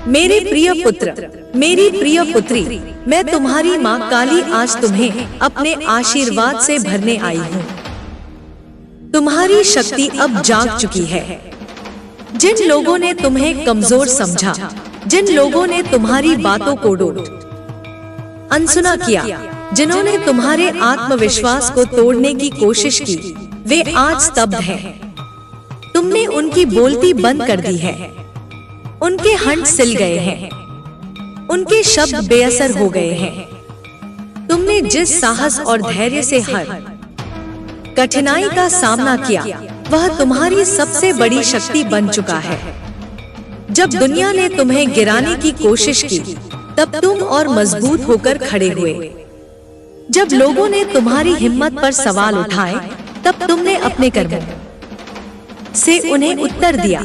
मेरे प्रिय पुत्र, मेरी प्रिय पुत्री, मैं तुम्हारी माँ काली आज तुम्हें अपने आशीर्वाद से भरने आई हूँ। तुम्हारी शक्ति अब जाग चुकी है। जिन लोगों ने तुम्हें कमजोर समझा, जिन लोगों ने तुम्हारी बातों को अनसुना किया, जिन्होंने तुम्हारे आत्मविश्वास को तोड़ने की कोशिश की, वे आज स्तब्ध हैं। तुमने उनकी बोलती बंद कर दी है। उनके हंट सिल गए हैं, उनके शब्द बेअसर हो गए हैं। तुमने जिस साहस और धैर्य से हर कठिनाई का सामना किया, वह तुम्हारी सबसे बड़ी शक्ति बन चुका है। जब दुनिया ने तुम्हें गिराने की कोशिश की, तब तुम और मजबूत होकर खड़े हुए। जब लोगों ने तुम्हारी हिम्मत पर सवाल उठाए, तब तुमने अपने कर्मों से उन्हें उत्तर दिया।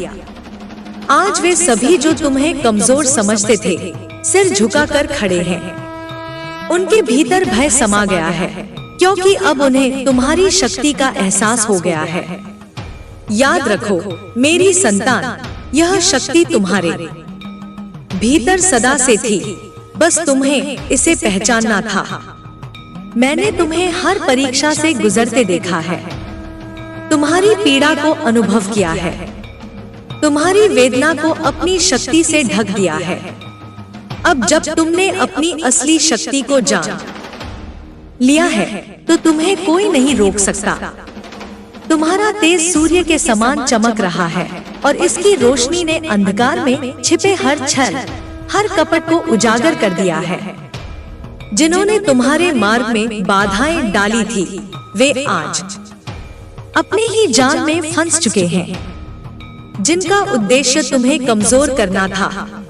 आज वे सभी जो तुम्हें कमजोर समझते थे, सिर झुकाकर खड़े हैं। उनके भीतर भय समा गया है, क्योंकि अब उन्हें तुम्हारी शक्ति का एहसास हो गया है। याद रखो मेरी संतान, यह शक्ति तुम्हारे भीतर सदा से थी, बस तुम्हें इसे पहचानना था। मैंने तुम्हें हर परीक्षा से गुजरते देखा है, तुम्हारी पीड़ा को अनुभव किया है, तुम्हारी वेदना को अपनी शक्ति से ढक दिया है। अब जब तुमने अपनी असली शक्ति को जान लिया है, तो तुम्हें कोई नहीं रोक सकता। तुम्हारा तेज सूर्य के समान चमक रहा है, और इसकी रोशनी ने अंधकार में छिपे हर छल, हर कपट को उजागर कर दिया है। जिन्होंने तुम्हारे मार्ग में बाधाएं डाली थी, वे आज अपने ही जाल में फंस चुके हैं। जिनका उद्देश्य तुम्हें कमजोर करना था,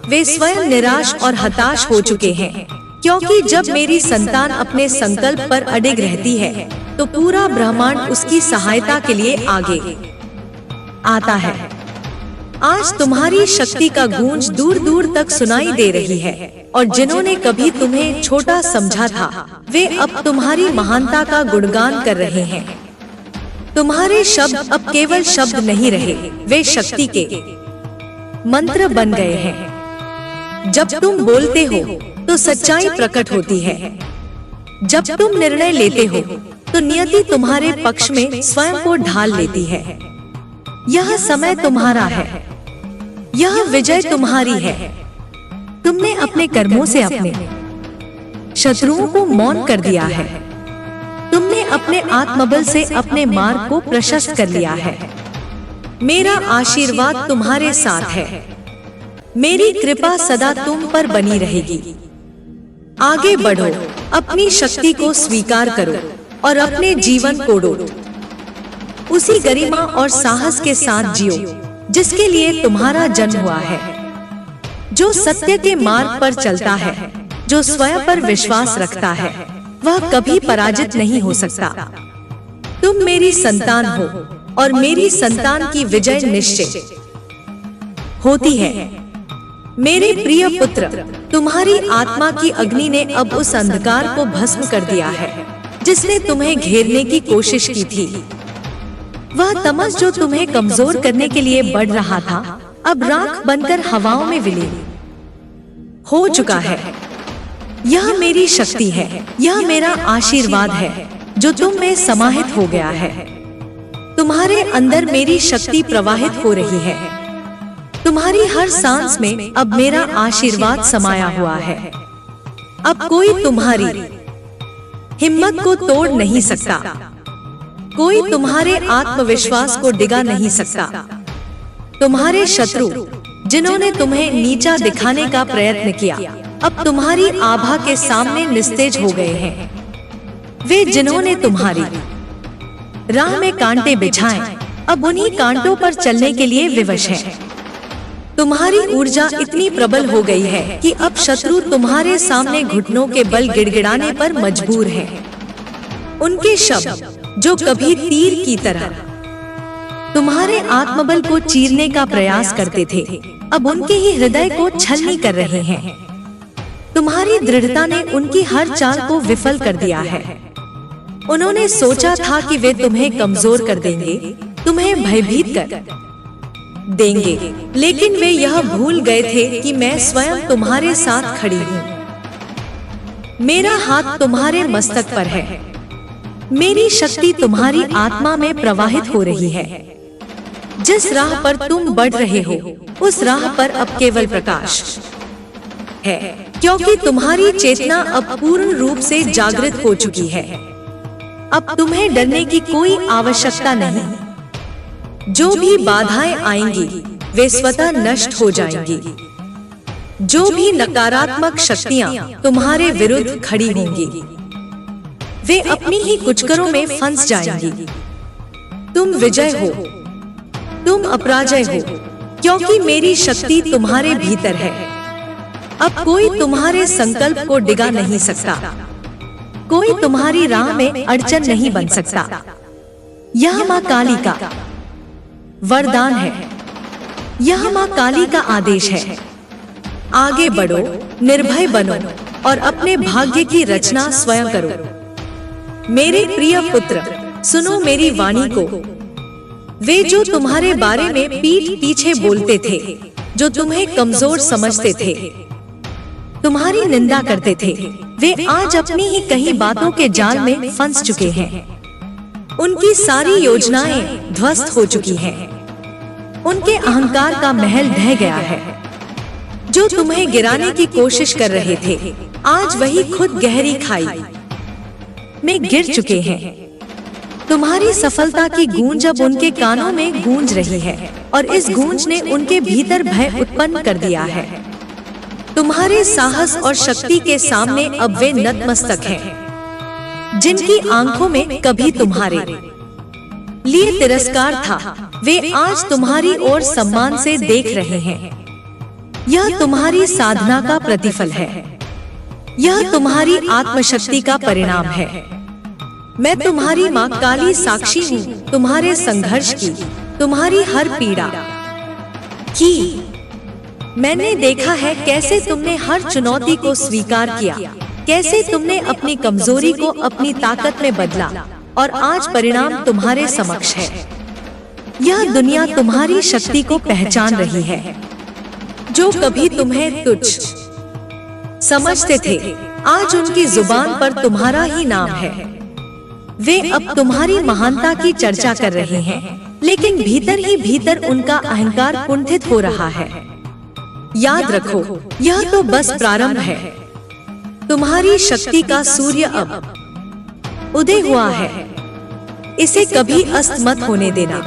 वे स्वयं निराश और हताश हो चुके हैं। क्योंकि जब मेरी संतान अपने संकल्प पर अडिग रहती है, तो पूरा ब्रह्मांड उसकी सहायता के लिए आगे आता है। आज तुम्हारी शक्ति का गूंज दूर दूर तक सुनाई दे रही है, और जिन्होंने कभी तुम्हें छोटा समझा था, वे अब तुम्हारी महानता का गुणगान कर रहे हैं। तुम्हारे शब्द अब केवल शब्द नहीं रहे, वे शक्ति के मंत्र बन गए हैं। जब तुम बोलते हो, तो सच्चाई प्रकट होती है। जब तुम निर्णय लेते हो, तो नियति तुम्हारे पक्ष में स्वयं को ढाल लेती है। यह समय तुम्हारा है, यह विजय तुम्हारी है। तुमने अपने कर्मों से अपने शत्रुओं को मौन कर दिया है। तुमने अपने आत्मबल से अपने मार्ग को प्रशस्त कर लिया है। मेरा आशीर्वाद तुम्हारे साथ है। मेरी कृपा सदा तुम पर बनी रहेगी। आगे बढ़ो, अपनी शक्ति को स्वीकार करो, और अपने जीवन को उसी गरिमा और साहस के साथ जियो, जिसके लिए तुम्हारा जन्म हुआ है। जो सत्य के मार्ग पर चलता है, जो स्वयं पर विश्वास रखता है, वह कभी पराजित नहीं हो सकता। तुम मेरी संतान हो, और मेरी संतान की विजय निश्चित होती है। मेरे प्रिय पुत्र, तुम्हारी आत्मा की अग्नि ने अब उस अंधकार को भस्म कर दिया है, जिसने तुम्हें घेरने की कोशिश की थी। वह तमस जो तुम्हें कमजोर करने के लिए बढ़ रहा था, अब राख बनकर हवाओं में विलीन हो चुका है। यह मेरी शक्ति है, यह मेरा आशीर्वाद है, जो तुम में समाहित हो गया है। तुम्हारे अंदर मेरी शक्ति प्रवाहित हो रही है। तुम्हारी हर सांस में अब मेरा आशीर्वाद समाया हुआ है। अब कोई तुम्हारी हिम्मत को तोड़ नहीं सकता, कोई तुम्हारे आत्मविश्वास को डिगा नहीं सकता। तुम्हारे शत्रु, जिन्होंने तुम्हें नीचा दिखाने का प्रयत्न किया, अब तुम्हारी आभा के सामने निस्तेज हो गए हैं। वे जिन्होंने तुम्हारी राह में कांटे बिछाए, अब उन्हीं कांटों पर चलने के लिए विवश हैं। तुम्हारी ऊर्जा इतनी प्रबल हो गई है कि अब शत्रु तुम्हारे सामने घुटनों के बल गिड़गिड़ाने पर मजबूर हैं। उनके शब्द, जो कभी तीर की तरह तुम्हारे आत्मबल को चीरने का प्रयास करते थे, अब उनके ही हृदय को छलनी कर रहे हैं। तुम्हारी दृढ़ता ने उनकी हर चाल को विफल कर दिया है। उन्होंने सोचा था कि वे तुम्हें कमजोर कर देंगे, तुम्हें भयभीत कर देंगे, लेकिन वे यह भूल गए थे कि मैं स्वयं तुम्हारे साथ खड़ी हूँ। मेरा हाथ तुम्हारे मस्तक पर है। मेरी शक्ति तुम्हारी आत्मा में प्रवाहित हो रही है। जिस राह पर तुम बढ़ रहे हो, उस राह पर अब केवल प्रकाश है, क्योंकि तुम्हारी चेतना अब पूर्ण रूप से जागृत हो चुकी है। अब तुम्हें डरने की कोई आवश्यकता नहीं। जो भी बाधाएं आएंगी, वे स्वतः नष्ट हो जाएंगी। जो भी नकारात्मक शक्तियां तुम्हारे विरुद्ध खड़ी होंगी, वे अपनी ही कुचकरों में फंस जाएंगी। तुम विजय हो, तुम अपराजय हो, क्योंकि मेरी शक्ति तुम्हारे भीतर है। अब कोई तुम्हारे संकल्प को डिगा नहीं सकता। कोई तुम्हारी राह में अड़चन नहीं बन सकता। यह माँ काली का वरदान है। यह माँ काली का आदेश है। आगे बढ़ो, निर्भय बनो और अपने भाग्य की रचना स्वयं करो। मेरे प्रिय पुत्र, सुनो मेरी वाणी को। वे जो तुम्हारे बारे में पीठ पीछे बोलते थे, जो तुम्हें कमजोर समझते थे, तुम्हारी निंदा करते थे, वे आज अपनी ही कही बातों के जाल में फंस चुके हैं। उनकी सारी योजनाएं ध्वस्त हो चुकी हैं। उनके अहंकार का महल ढह गया है। जो तुम्हें गिराने की कोशिश कर रहे थे, आज वही खुद गहरी खाई में गिर चुके हैं। तुम्हारी सफलता की गूंज अब उनके कानों में गूंज रही है, और इस गूंज ने उनके भीतर भय उत्पन्न कर दिया है। तुम्हारे साहस और शक्ति के सामने अब वे नतमस्तक हैं। जिनकी आंखों में कभी तुम्हारे लिए तिरस्कार था, वे आज तुम्हारी ओर सम्मान से देख रहे हैं। यह तुम्हारी साधना का प्रतिफल है। यह तुम्हारी आत्मशक्ति का परिणाम है। मैं तुम्हारी माँ काली साक्षी हूँ, तुम्हारे संघर्ष की, तुम्हारी हर पीड़ा की। मैंने देखा है कैसे तुमने हर चुनौती को स्वीकार किया, कैसे तुमने अपनी कमजोरी को अपनी ताकत में बदला, और आज परिणाम तुम्हारे समक्ष है। यह दुनिया तुम्हारी शक्ति को पहचान रही है। जो कभी तुम्हें तुच्छ समझते थे, आज उनकी जुबान पर तुम्हारा ही नाम है। वे अब तुम्हारी महानता की चर्चा कर रहे हैं, लेकिन भीतर ही भीतर उनका अहंकार कुंठित हो रहा है। याद रखो, यह तो बस प्रारंभ है। तुम्हारी शक्ति का सूर्य अब उदय हुआ है। इसे कभी अस्त मत होने देना।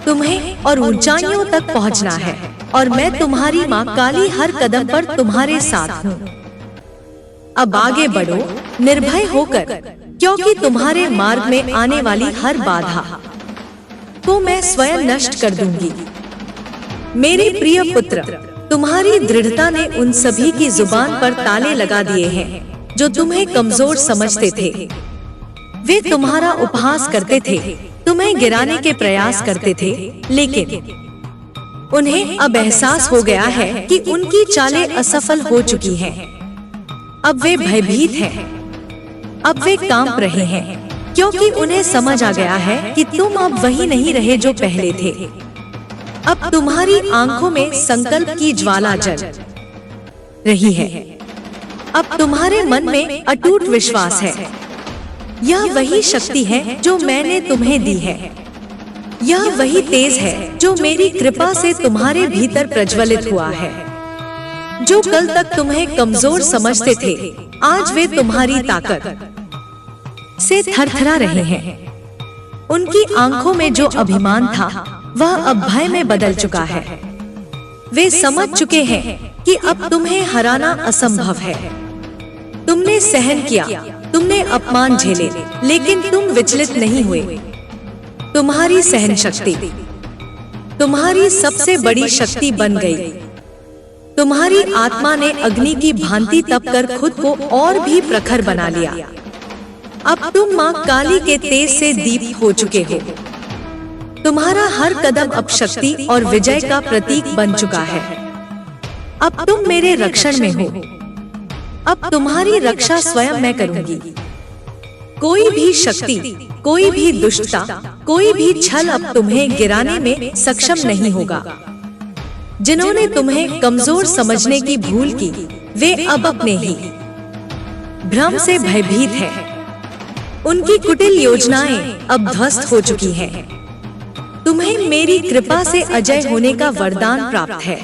तुम्हें और ऊंचाइयों तक पहुंचना है, और मैं तुम्हारी माँ काली हर कदम पर तुम्हारे साथ हूँ। अब आगे बढ़ो निर्भय होकर, क्योंकि तुम्हारे मार्ग में आने वाली हर बाधा को मैं स्वयं नष्ट कर दूंगी। मेरे प्रिय पुत्र, तुम्हारी दृढ़ता ने उन सभी की जुबान पर ताले लगा दिए हैं जो तुम्हें कमजोर समझते थे। वे तुम्हारा उपहास करते थे, तुम्हें गिराने के प्रयास करते थे, लेकिन उन्हें अब एहसास हो गया है कि उनकी चालें असफल हो चुकी हैं। अब वे भयभीत हैं। अब वे कांप रहे हैं, क्योंकि उन्हें समझ आ गया है कि तुम अब वही नहीं रहे जो पहले थे। अब तुम्हारी आंखों में संकल्प की ज्वाला जल रही है। अब तुम्हारे मन में अटूट विश्वास है। यह वही शक्ति है जो मैंने तुम्हें दी है। यह वही तेज है जो मेरी कृपा से तुम्हारे भीतर प्रज्वलित हुआ है। जो कल तक तुम्हें कमजोर समझते थे, आज वे तुम्हारी ताकत से थरथरा रहे हैं। उनकी आंखों में जो अभिमान था, वह अब भय में बदल चुका है। वे समझ चुके हैं कि अब तुम्हें हराना असंभव है। तुमने सहन किया, तुमने अपमान झेले, लेकिन तुम विचलित नहीं हुए। तुम्हारी सहन शक्ति तुम्हारी सबसे बड़ी शक्ति बन गई। तुम्हारी आत्मा ने अग्नि की भांति तपकर खुद को और भी प्रखर बना लिया। अब तुम माँ काली के तेज से दीप्त हो चुके हो। तुम्हारा हर कदम अब शक्ति और विजय का प्रतीक बन चुका है। अब तुम मेरे रक्षण में हो। अब तुम्हारी रक्षा स्वयं मैं करूंगी। कोई भी शक्ति, कोई भी दुष्टता, कोई भी छल अब तुम्हें गिराने में सक्षम नहीं होगा। जिन्होंने तुम्हें कमजोर समझने की भूल की, वे अब अपने ही भ्रम से भयभीत हैं। उनकी कुटिल योजनाएं अब ध्वस्त हो चुकी हैं। तुम्हें मेरी कृपा से अजय होने का वरदान प्राप्त है।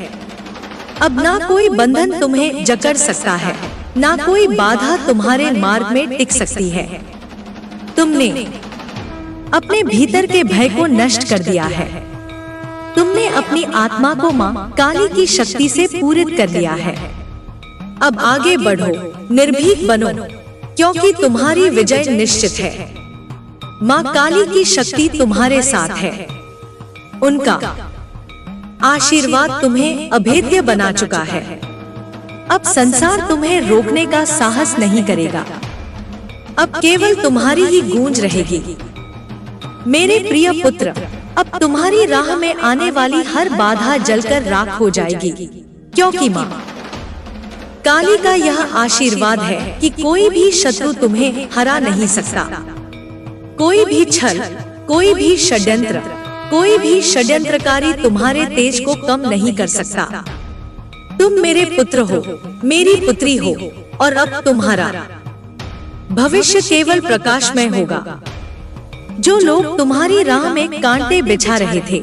अब ना कोई बंधन तुम्हें जकड़ सकता है, ना कोई बाधा तुम्हारे मार्ग में टिक सकती है। तुमने अपने भीतर के भय को नष्ट कर दिया है। तुमने अपनी आत्मा को मां काली की शक्ति से पूरित कर दिया है। अब आगे बढ़ो, निर्भीक बनो, क्योंकि तुम्हारी विजय निश्चित है। मां काली की शक्ति तुम्हारे साथ है। उनका आशीर्वाद तुम्हें अभेद्य बना चुका है। अब संसार तुम्हें रोकने का साहस नहीं करेगा। अब केवल तुम्हारी ही गूंज रहेगी। मेरे प्रिय पुत्र, अब तुम्हारी राह में आने वाली हर बाधा जलकर राख हो जाएगी, क्योंकि मां काली का यह आशीर्वाद है कि कोई भी शत्रु तुम्हें हरा नहीं सकता। कोई भी छल, कोई भी षड्यंत्र, कोई भी षड्यंत्रकारी तुम्हारे तेज को कम नहीं कर सकता। तुम मेरे पुत्र हो, मेरी पुत्री हो, और अब तुम्हारा भविष्य केवल प्रकाशमय होगा। जो लोग तुम्हारी राह में कांटे बिछा रहे थे,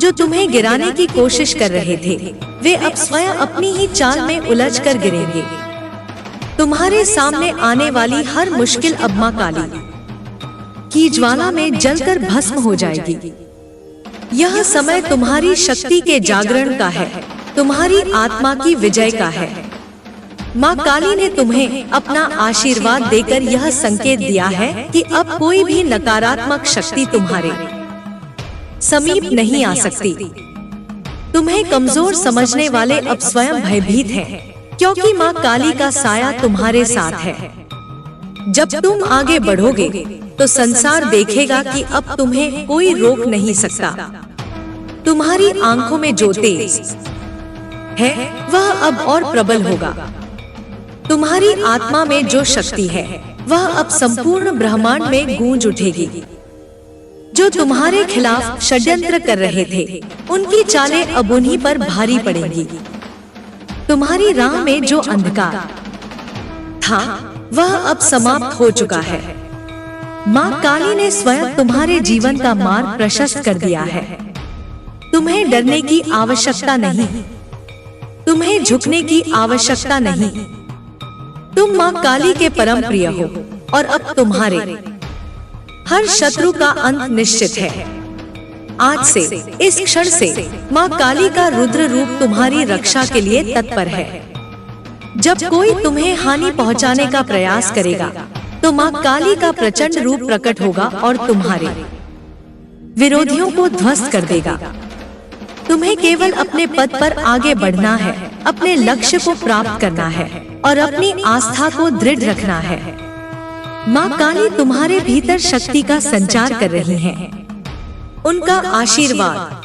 जो तुम्हें गिराने की कोशिश कर रहे थे, वे अब स्वयं अपनी ही चाल में उलझकर गिरेंगे। तुम्हारे सामने आने वाली हर मुश्किल अब मां काली की ज्वाला में जलकर भस्म हो जाएगी। यह समय तुम्हारी शक्ति के जागरण का है, तुम्हारी आत्मा की विजय का है। मां काली ने तुम्हें अपना आशीर्वाद देकर यह संकेत दिया है कि अब कोई भी नकारात्मक शक्ति तुम्हारे समीप नहीं आ सकती। तुम्हें कमजोर समझने वाले अब स्वयं भयभीत हैं, क्योंकि मां काली का साया तुम्हारे साथ है। जब तुम आगे बढ़ोगे तो संसार देखेगा कि अब तुम्हें कोई रोक नहीं सकता। तुम्हारी आंखों में जो तेज है वह अब और प्रबल होगा। तुम्हारी आत्मा में जो शक्ति है वह अब संपूर्ण ब्रह्मांड में गूंज उठेगी। जो तुम्हारे खिलाफ षड्यंत्र कर रहे थे, उनकी चालें अब उन्हीं पर भारी पड़ेंगी। तुम्हारी राह में जो अंधकार था वह अब समाप्त हो चुका है। मां काली ने स्वयं तुम्हारे जीवन का मार्ग प्रशस्त कर दिया है। तुम्हें डरने की आवश्यकता नहीं, तुम्हें झुकने की आवश्यकता नहीं। तुम मां काली के परम प्रिय हो, और अब तुम्हारे हर शत्रु का अंत निश्चित है। आज से, इस क्षण से मां काली का रुद्र रूप तुम्हारी रक्षा के लिए तत्पर है। जब कोई तुम्हें हानि पहुंचाने का प्रयास करेगा, तो मां काली का प्रचंड रूप प्रकट होगा और तुम्हारे विरोधियों को ध्वस्त कर देगा। तुम्हें केवल अपने पद पर आगे बढ़ना है, अपने लक्ष्य को प्राप्त करना है और अपनी आस्था को दृढ़ रखना है। मां काली तुम्हारे भीतर शक्ति का संचार कर रही हैं। उनका आशीर्वाद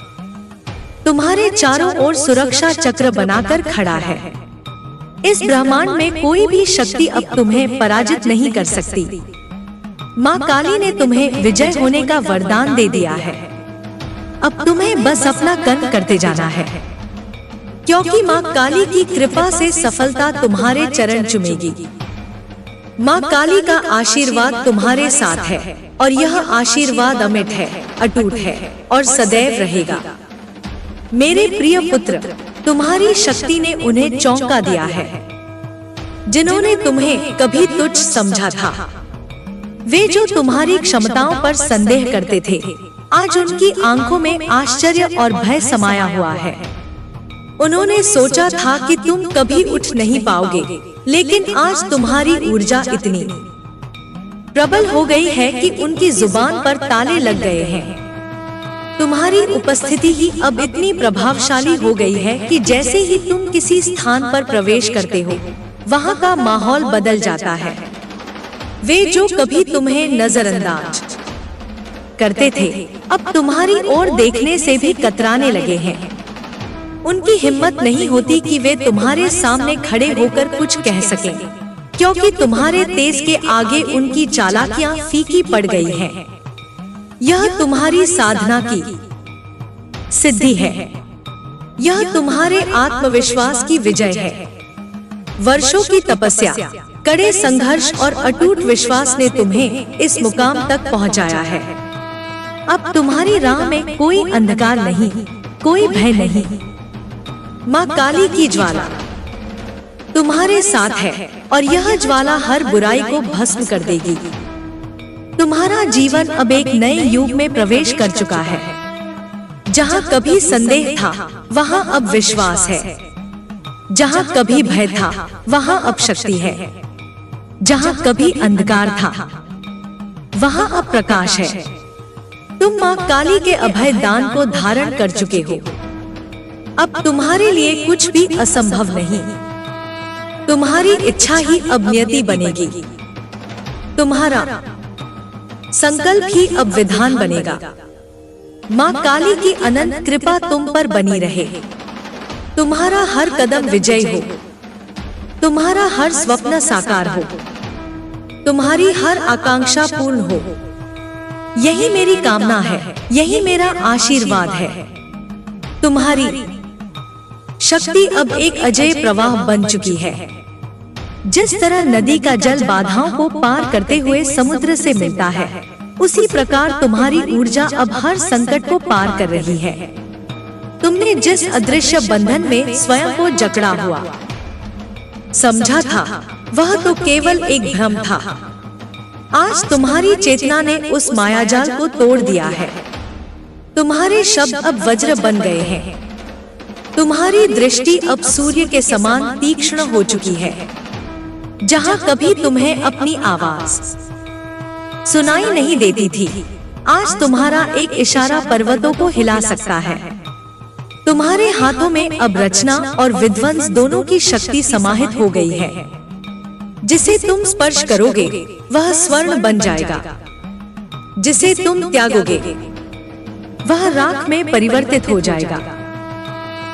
तुम्हारे चारों ओर सुरक्षा चक्र बनाकर खड़ा है। इस ब्रह्मांड में कोई भी शक्ति अब तुम्हें पराजित नहीं कर सकती। मां काली ने तुम्हें विजय होने का वरदान दे दिया है। अब तुम्हें बस अपना कर्म करते जाना है, क्योंकि मां काली की कृपा से सफलता तुम्हारे चरण चूमेगी। मां काली का आशीर्वाद तुम्हारे साथ है, और यह आशीर्वाद अमिट है, अटूट है और सदैव रहेगा। मेरे प्रिय पुत्र, तुम्हारी शक्ति ने उन्हें चौंका दिया है। जिन्होंने तुम्हें कभी तुच्छ समझा था, वे जो तुम्हारी क्षमताओं पर संदेह करते थे, आज उनकी आंखों में आश्चर्य और भय समाया हुआ है। उन्होंने सोचा था कि तुम कभी उठ नहीं पाओगे, लेकिन आज तुम्हारी ऊर्जा इतनी प्रबल हो गई है कि उनकी जुबान पर ताले लग गए हैं। तुम्हारी उपस्थिति ही अब इतनी प्रभावशाली हो गई है कि जैसे ही तुम किसी स्थान पर प्रवेश करते हो, वहाँ का माहौल बदल जाता है। वे जो कभी तुम्हें नजरअंदाज करते थे, अब तुम्हारी ओर देखने से भी कतराने लगे हैं। उनकी हिम्मत नहीं होती कि वे तुम्हारे सामने खड़े होकर कुछ कह सकें। क्योंकि तुम्हारे तेज के आगे उनकी चालाकियां फीकी पड़ गई हैं। यह तुम्हारी साधना की सिद्धि है, यह तुम्हारे आत्मविश्वास की विजय है। वर्षों की तपस्या, कड़े संघर्ष और अटूट विश्वास ने तुम्हें इस मुकाम तक पहुंचाया है। अब तुम्हारी राह में कोई अंधकार नहीं, कोई भय नहीं। माँ काली की ज्वाला तुम्हारे साथ है और यह ज्वाला हर बुराई को भस्म कर देगी। तुम्हारा जीवन अब एक नए युग में प्रवेश कर चुका है। जहाँ कभी संदेह था, वहाँ अब विश्वास है। जहाँ कभी भय था, वहाँ अब शक्ति है। जहाँ कभी अंधकार था, वहाँ अब प्रकाश है। तुम माँ काली के अभय दान को धारण कर चुके हो। अब तुम्हारे लिए कुछ भी असंभव नहीं। तुम्हारी इच्छा ही अब नियति बनेगी। तुम्हारा संकल्प ही अब विधान बनेगा। माँ काली की अनंत कृपा तुम पर बनी रहे। तुम्हारा हर कदम विजय हो, तुम्हारा हर स्वप्न साकार हो, तुम्हारी हर आकांक्षा पूर्ण हो। यही मेरी कामना है, यही मेरा आशीर्वाद है। तुम्हारी शक्ति अब एक अजय प्रवाह बन चुकी है। जिस तरह नदी का जल बाधाओं को पार करते हुए समुद्र से मिलता है, उसी प्रकार तुम्हारी ऊर्जा अब हर संकट को पार कर रही है। तुमने जिस अदृश्य बंधन में स्वयं को जकड़ा हुआ समझा था, वह तो केवल एक भ्रम था। आज तुम्हारी चेतना ने उस मायाजाल को तोड़ दिया है। तुम्हारे शब्द अब वज्र बन गए हैं। तुम्हारी दृष्टि अब सूर्य के समान तीक्ष्ण हो चुकी है। जहाँ कभी तुम्हें अपनी आवाज सुनाई नहीं देती थी, आज तुम्हारा एक इशारा पर्वतों को हिला सकता है। तुम्हारे हाथों में अब रचना और विध्वंस दोनों की शक्ति समाहित हो गई है। जिसे तुम स्पर्श करोगे, वह स्वर्ण बन जाएगा। जिसे तुम त्यागोगे, वह राख में परिवर्तित हो जाएगा।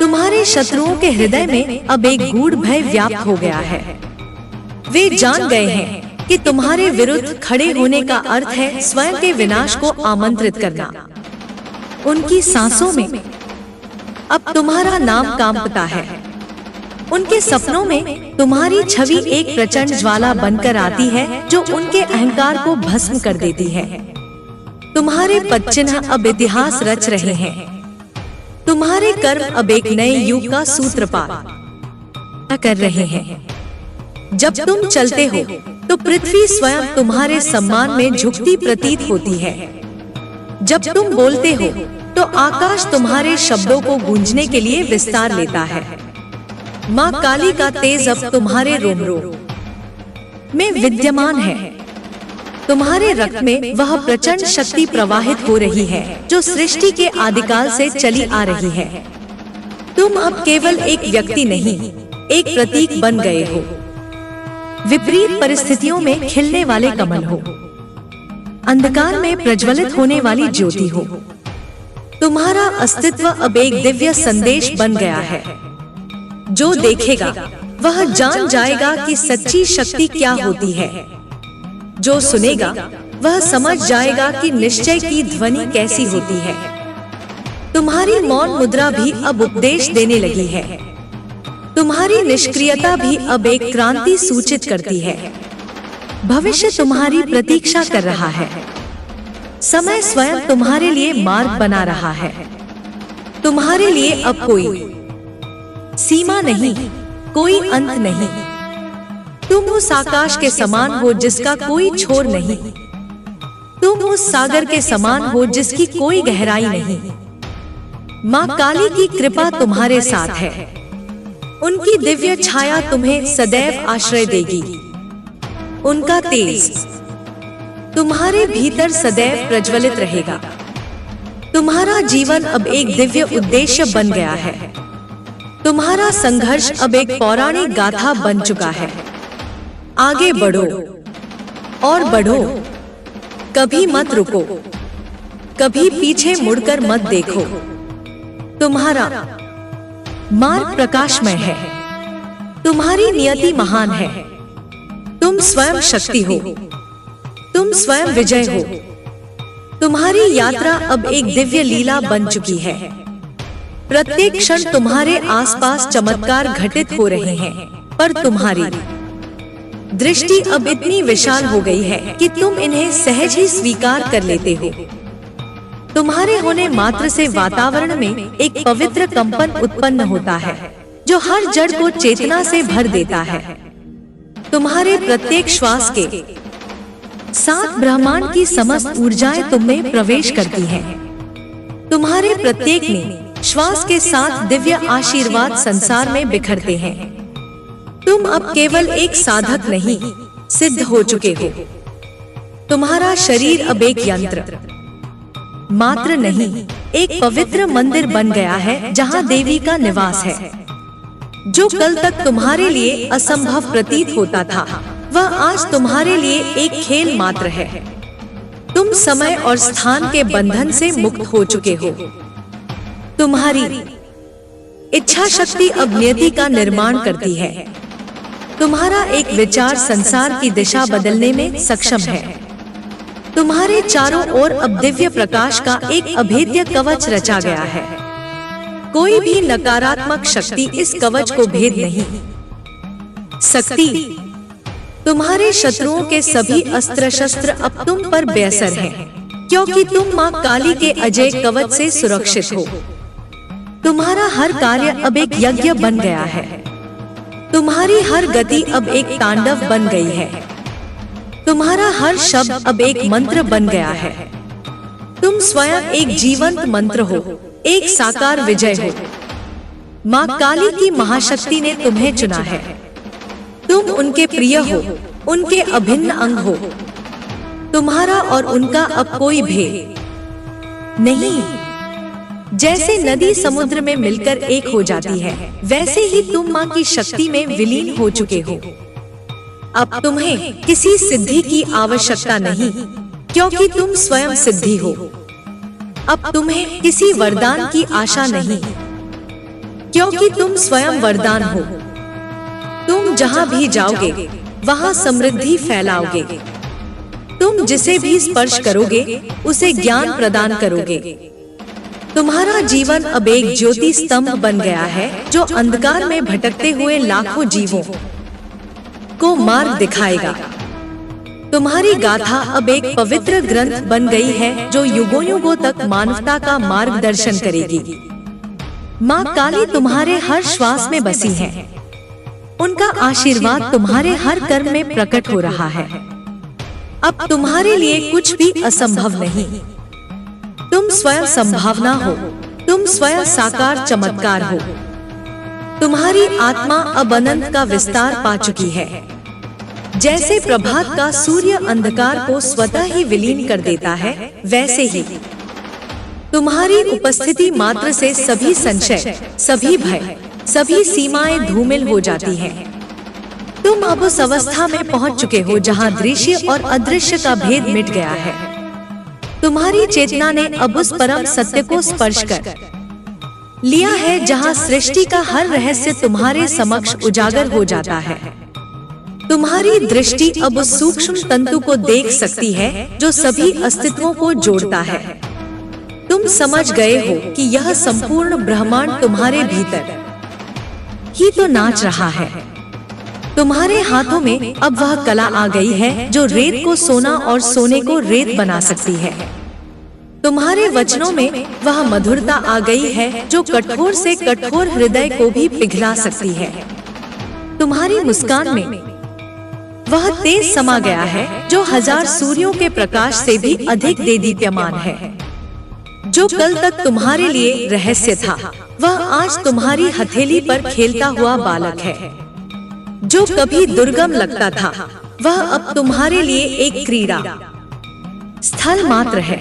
तुम्हारे शत्रुओं के हृदय में अब एक गूढ़ भय व्याप्त हो गया है। वे जान गए हैं कि तुम्हारे विरुद्ध खड़े होने का अर्थ है स्वयं के विनाश को आमंत्रित करना। उनकी सांसों में अब तुम्हारा नाम कांपता है। उनके सपनों में तुम्हारी छवि एक प्रचंड ज्वाला बनकर आती है, जो उनके अहंकार को भस्म कर देती है। तुम्हारे पद चिन्ह अब इतिहास रच रहे हैं। तुम्हारे कर्म अब एक नए युग का सूत्रपात कर रहे हैं। जब तुम चलते हो, तो पृथ्वी स्वयं तुम्हारे सम्मान में झुकती प्रतीत होती है। जब तुम बोलते हो, तो आकाश तुम्हारे शब्दों को गूंजने के लिए विस्तार लेता है। माँ काली का तेज अब तुम्हारे रोम रोम में विद्यमान है। तुम्हारे रक्त में वह प्रचंड शक्ति प्रवाहित हो रही है, जो सृष्टि के आदिकाल से चली आ रही है। तुम अब केवल एक व्यक्ति नहीं, एक प्रतीक बन गए हो। विपरीत परिस्थितियों में खिलने वाले कमल हो, अंधकार में प्रज्वलित होने वाली ज्योति हो। तुम्हारा अस्तित्व अब एक दिव्य संदेश बन गया है। जो देखेगा, वह जान जाएगा कि सच्ची शक्ति क्या होती है। जो सुनेगा, वह समझ जाएगा कि निश्चय की ध्वनि कैसी होती है। तुम्हारी मौन मुद्रा भी अब उपदेश देने लगी है। तुम्हारी निष्क्रियता भी अब एक क्रांति सूचित करती है। भविष्य तुम्हारी प्रतीक्षा कर रहा है। समय स्वयं तुम्हारे लिए मार्ग बना रहा है। तुम्हारे लिए अब कोई सीमा नहीं, कोई अंत नहीं। तुम उस आकाश के समान हो जिसका कोई छोर नहीं। तुम उस सागर के समान हो जिसकी कोई गहराई नहीं। माँ काली की कृपा तुम्हारे साथ है। उनकी दिव्य छाया तुम्हें सदैव आश्रय देगी। उनका तेज तुम्हारे भीतर सदैव प्रज्वलित रहेगा। तुम्हारा जीवन अब एक दिव्य उद्देश्य बन गया है। तुम्हारा संघर्ष अब एक पौराणिक गाथा बन चुका है। आगे बढ़ो और बढ़ो, कभी मत रुको, कभी पीछे मुड़कर मत देखो। तुम्हारा मार्ग प्रकाशमय है। तुम्हारी नियति महान है। तुम स्वयं शक्ति हो, तुम स्वयं विजय हो। तुम्हारी यात्रा अब एक दिव्य लीला बन चुकी है। प्रत्येक क्षण तुम्हारे आसपास चमत्कार घटित हो रहे हैं, पर तुम्हारी दृष्टि अब इतनी विशाल हो गई है कि तुम इन्हें सहज ही स्वीकार कर लेते हो। तुम्हारे होने मात्र से वातावरण में एक पवित्र कंपन उत्पन्न होता है जो हर जड़ को चेतना से भर देता है। तुम्हारे प्रत्येक श्वास के साथ ब्रह्मांड की समस्त ऊर्जाएं तुम में प्रवेश करती हैं। तुम्हारे प्रत्येक श्वास के साथ दिव्य आशीर्वाद संसार में बिखरते हैं। तुम अब केवल एक साधक नहीं, सिद्ध हो चुके हो। तुम्हारा शरीर अब एक यंत्र मात्र नहीं, एक पवित्र मंदिर बन गया है जहां देवी का निवास है। जो कल तक तुम्हारे लिए असंभव प्रतीत होता था, वह आज तुम्हारे लिए एक खेल मात्र है। तुम समय और स्थान के बंधन से मुक्त हो चुके हो। तुम्हारी इच्छा शक्ति अब नियति का निर्माण करती है। तुम्हारा एक विचार संसार की दिशा बदलने में सक्षम है। तुम्हारे चारों ओर अब दिव्य प्रकाश का एक अभेद्य कवच रचा गया है। कोई भी नकारात्मक शक्ति इस कवच को भेद नहीं सकती। तुम्हारे शत्रुओं के सभी अस्त्र शस्त्र अब तुम पर बेअसर हैं, क्योंकि तुम मां काली के अजय कवच से सुरक्षित हो। तुम्हारा हर कार्य अब एक यज्ञ बन गया है। तुम्हारी हर गति अब एक तांडव बन गई है। तुम्हारा हर शब्द अब एक मंत्र बन गया है। तुम स्वयं एक जीवंत मंत्र हो, एक साकार विजय हो। मां काली की महाशक्ति ने तुम्हें चुना है। तुम उनके प्रिय हो, उनके अभिन्न अंग हो। तुम्हारा और उनका अब कोई भेद नहीं। जैसे नदी समुद्र में मिलकर एक हो जाती है, वैसे ही तुम मां की शक्ति में विलीन हो चुके हो। अब तुम्हें किसी सिद्धि की आवश्यकता नहीं, क्योंकि तुम स्वयं सिद्धि हो। अब तुम्हें किसी वरदान की आशा नहीं, क्योंकि तुम स्वयं वरदान हो। तुम जहां भी जाओगे, वहां समृद्धि फैलाओगे। तुम जिसे भी स्पर्श करोगे, उसे ज्ञान प्रदान करोगे। तुम्हारा जीवन अब एक ज्योति स्तंभ बन गया है, जो अंधकार में भटकते हुए लाखों जीवों को मार्ग दिखाएगा। तुम्हारी गाथा अब एक पवित्र ग्रंथ बन गई है, जो युगों युगों तक मानवता का मार्गदर्शन करेगी। मां काली तुम्हारे हर श्वास में बसी है। उनका आशीर्वाद तुम्हारे हर कर्म में प्रकट हो रहा है। अब तुम्हारे लिए कुछ भी असंभव नहीं। तुम स्वयं संभावना हो, तुम स्वयं साकार चमत्कार हो। तुम्हारी आत्मा अब अनंत का विस्तार पा चुकी है। जैसे प्रभात का सूर्य अंधकार को स्वतः ही विलीन कर देता है, वैसे ही तुम्हारी उपस्थिति मात्र से सभी संशय, सभी भय, सभी सीमाएं धूमिल हो जाती हैं। तुम अब उस अवस्था में पहुंच चुके हो जहां दृश्य और अदृश्य का भेद मिट गया है। तुम्हारी चेतना ने अब उस परम सत्य को स्पर्श कर लिया है, जहां सृष्टि का हर रहस्य तुम्हारे समक्ष उजागर हो जाता है। तुम्हारी दृष्टि अब उस सूक्ष्म तंतु को देख सकती है जो सभी अस्तित्वों को जोड़ता है। तुम समझ गए हो कि यह संपूर्ण ब्रह्मांड तुम्हारे भीतर ही तो नाच रहा है। तुम्हारे हाथों में अब वह कला आ गई है जो रेत को सोना और सोने को रेत बना सकती है। तुम्हारे वचनों में वह मधुरता आ गई है जो कठोर से कठोर हृदय को भी पिघला सकती है। तुम्हारी मुस्कान में वह तेज समा गया है जो हजार सूर्यों के प्रकाश से भी अधिक देदीप्यमान है। जो कल तक तुम्हारे लिए रहस्य था, वह आज तुम्हारी हथेली पर खेलता हुआ बालक है। जो कभी दुर्गम लगता था, वह अब तुम्हारे लिए एक क्रीड़ा स्थल मात्र है।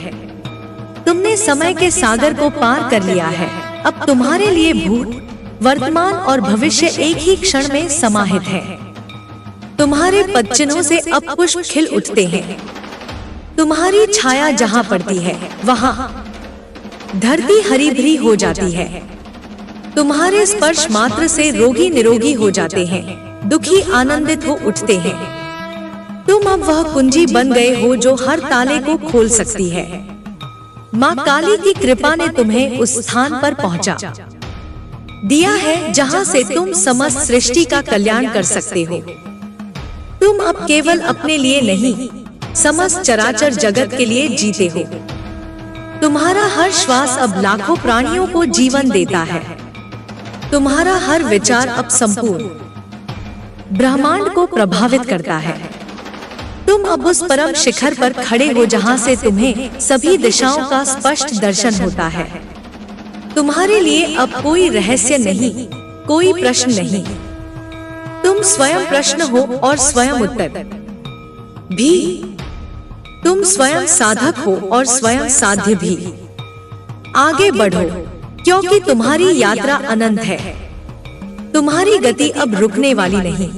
तुमने समय के सागर को पार कर लिया है। अब तुम्हारे लिए भूत, वर्तमान और भविष्य एक ही क्षण में समाहित है। तुम्हारे पदचिन्हों से अब पुष्प खिल उठते हैं। तुम्हारी छाया जहां पड़ती है, वहां धरती हरी भरी हो जाती है। तुम्हारे स्पर्श मात्र से रोगी निरोगी हो जाते हैं, दुखी आनंदित हो उठते हैं। तुम अब वह कुंजी बन गए हो जो हर ताले को खोल सकती है। माँ काली की कृपा ने तुम्हें उस स्थान पर पहुँचा दिया है जहाँ से तुम समस्त सृष्टि का कल्याण कर सकते हो। तुम अब केवल अपने लिए नहीं, समस्त चराचर जगत के लिए जीते हो। तुम्हारा हर श्वास अब लाखों प्राणियों को जीवन देता है। तुम्हारा हर विचार अब संपूर्ण ब्रह्मांड को प्रभावित करता है। तुम अब उस परम शिखर पर खड़े हो जहां से तुम्हें सभी दिशाओं का स्पष्ट दर्शन होता है। तुम्हारे लिए अब कोई रहस्य नहीं, कोई प्रश्न नहीं। तुम स्वयं प्रश्न हो और स्वयं उत्तर भी। तुम स्वयं साधक हो और स्वयं साध्य भी। आगे बढ़ो, क्योंकि तुम्हारी यात्रा अनंत है। तुम्हारी गति अब रुकने वाली नहीं।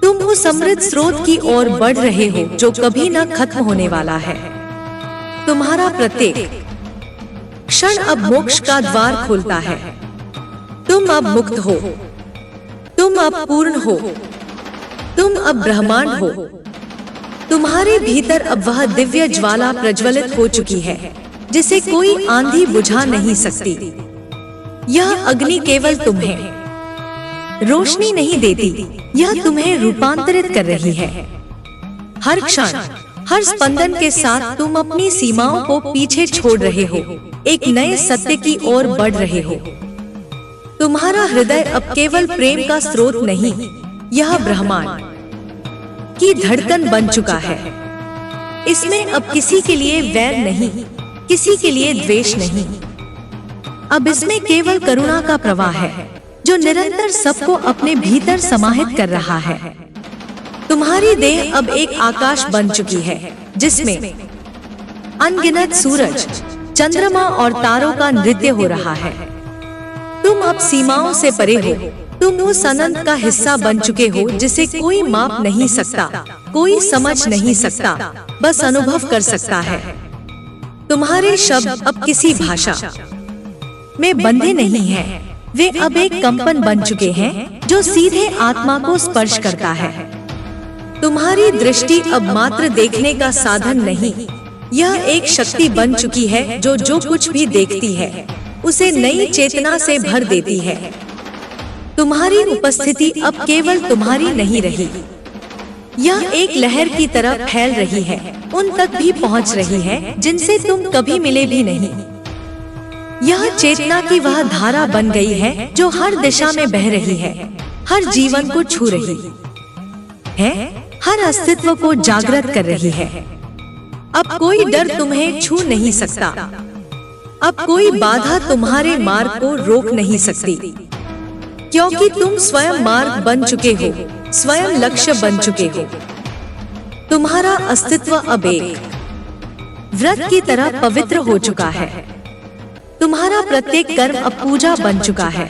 तुम उस अमृत स्रोत की ओर बढ़ रहे हो जो कभी न खत्म होने वाला है। तुम्हारा प्रत्येक क्षण अब मोक्ष का द्वार खोलता है। तुम अब मुक्त हो, तुम अब पूर्ण हो, तुम अब ब्रह्मांड हो। तुम्हारे भीतर अब वह दिव्य ज्वाला प्रज्वलित हो चुकी है जिसे कोई आंधी बुझा नहीं सकती। यह अग्नि केवल तुम्हें रोशनी नहीं देती, यह तुम्हें रूपांतरित कर रही है। हर क्षण, हर स्पंदन के साथ तुम अपनी सीमाओं को पीछे छोड़ रहे हो, एक नए सत्य की ओर बढ़ रहे हो। तुम्हारा हृदय अब केवल प्रेम का स्रोत नहीं, यह ब्रह्मांड की धड़कन बन चुका है। इसमें अब किसी के लिए वैर नहीं, किसी के लिए द्वेष नहीं। अब इसमें केवल करुणा का प्रवाह है जो निरंतर सबको अपने भीतर समाहित कर रहा है। तुम्हारी देह अब एक आकाश बन चुकी है जिसमें अनगिनत सूरज, चंद्रमा और तारों का नृत्य हो रहा है। तुम अब सीमाओं से परे हो। तुम उस अनंत का हिस्सा बन चुके हो जिसे कोई माप नहीं सकता, कोई समझ नहीं सकता, बस अनुभव कर सकता है। तुम्हारे शब्द अब किसी भाषा में बंधे नहीं हैं। वे अब एक कंपन बन चुके हैं जो सीधे आत्मा को स्पर्श करता है। तुम्हारी दृष्टि अब मात्र देखने का साधन नहीं, यह एक शक्ति बन चुकी है जो कुछ भी देखती है उसे नई चेतना से भर देती है। तुम्हारी उपस्थिति अब केवल तुम्हारी नहीं रही, यह एक लहर की तरह फैल रही है, उन तक भी पहुंच रही है जिनसे तुम कभी मिले भी नहीं। यह चेतना की वह धारा बन गई है जो हर दिशा में बह रही है, हर जीवन को छू रही है, हर अस्तित्व को जागृत कर रही है। अब कोई डर तुम्हें छू नहीं सकता, अब कोई बाधा तुम्हारे मार्ग को रोक नहीं सकती, क्योंकि तुम स्वयं मार्ग बन चुके हो, स्वयं लक्ष्य बन चुके हो। तुम्हारा अस्तित्व अब एक व्रत की तरह पवित्र हो चुका है। तुम्हारा प्रत्येक कर्म अब पूजा बन चुका है।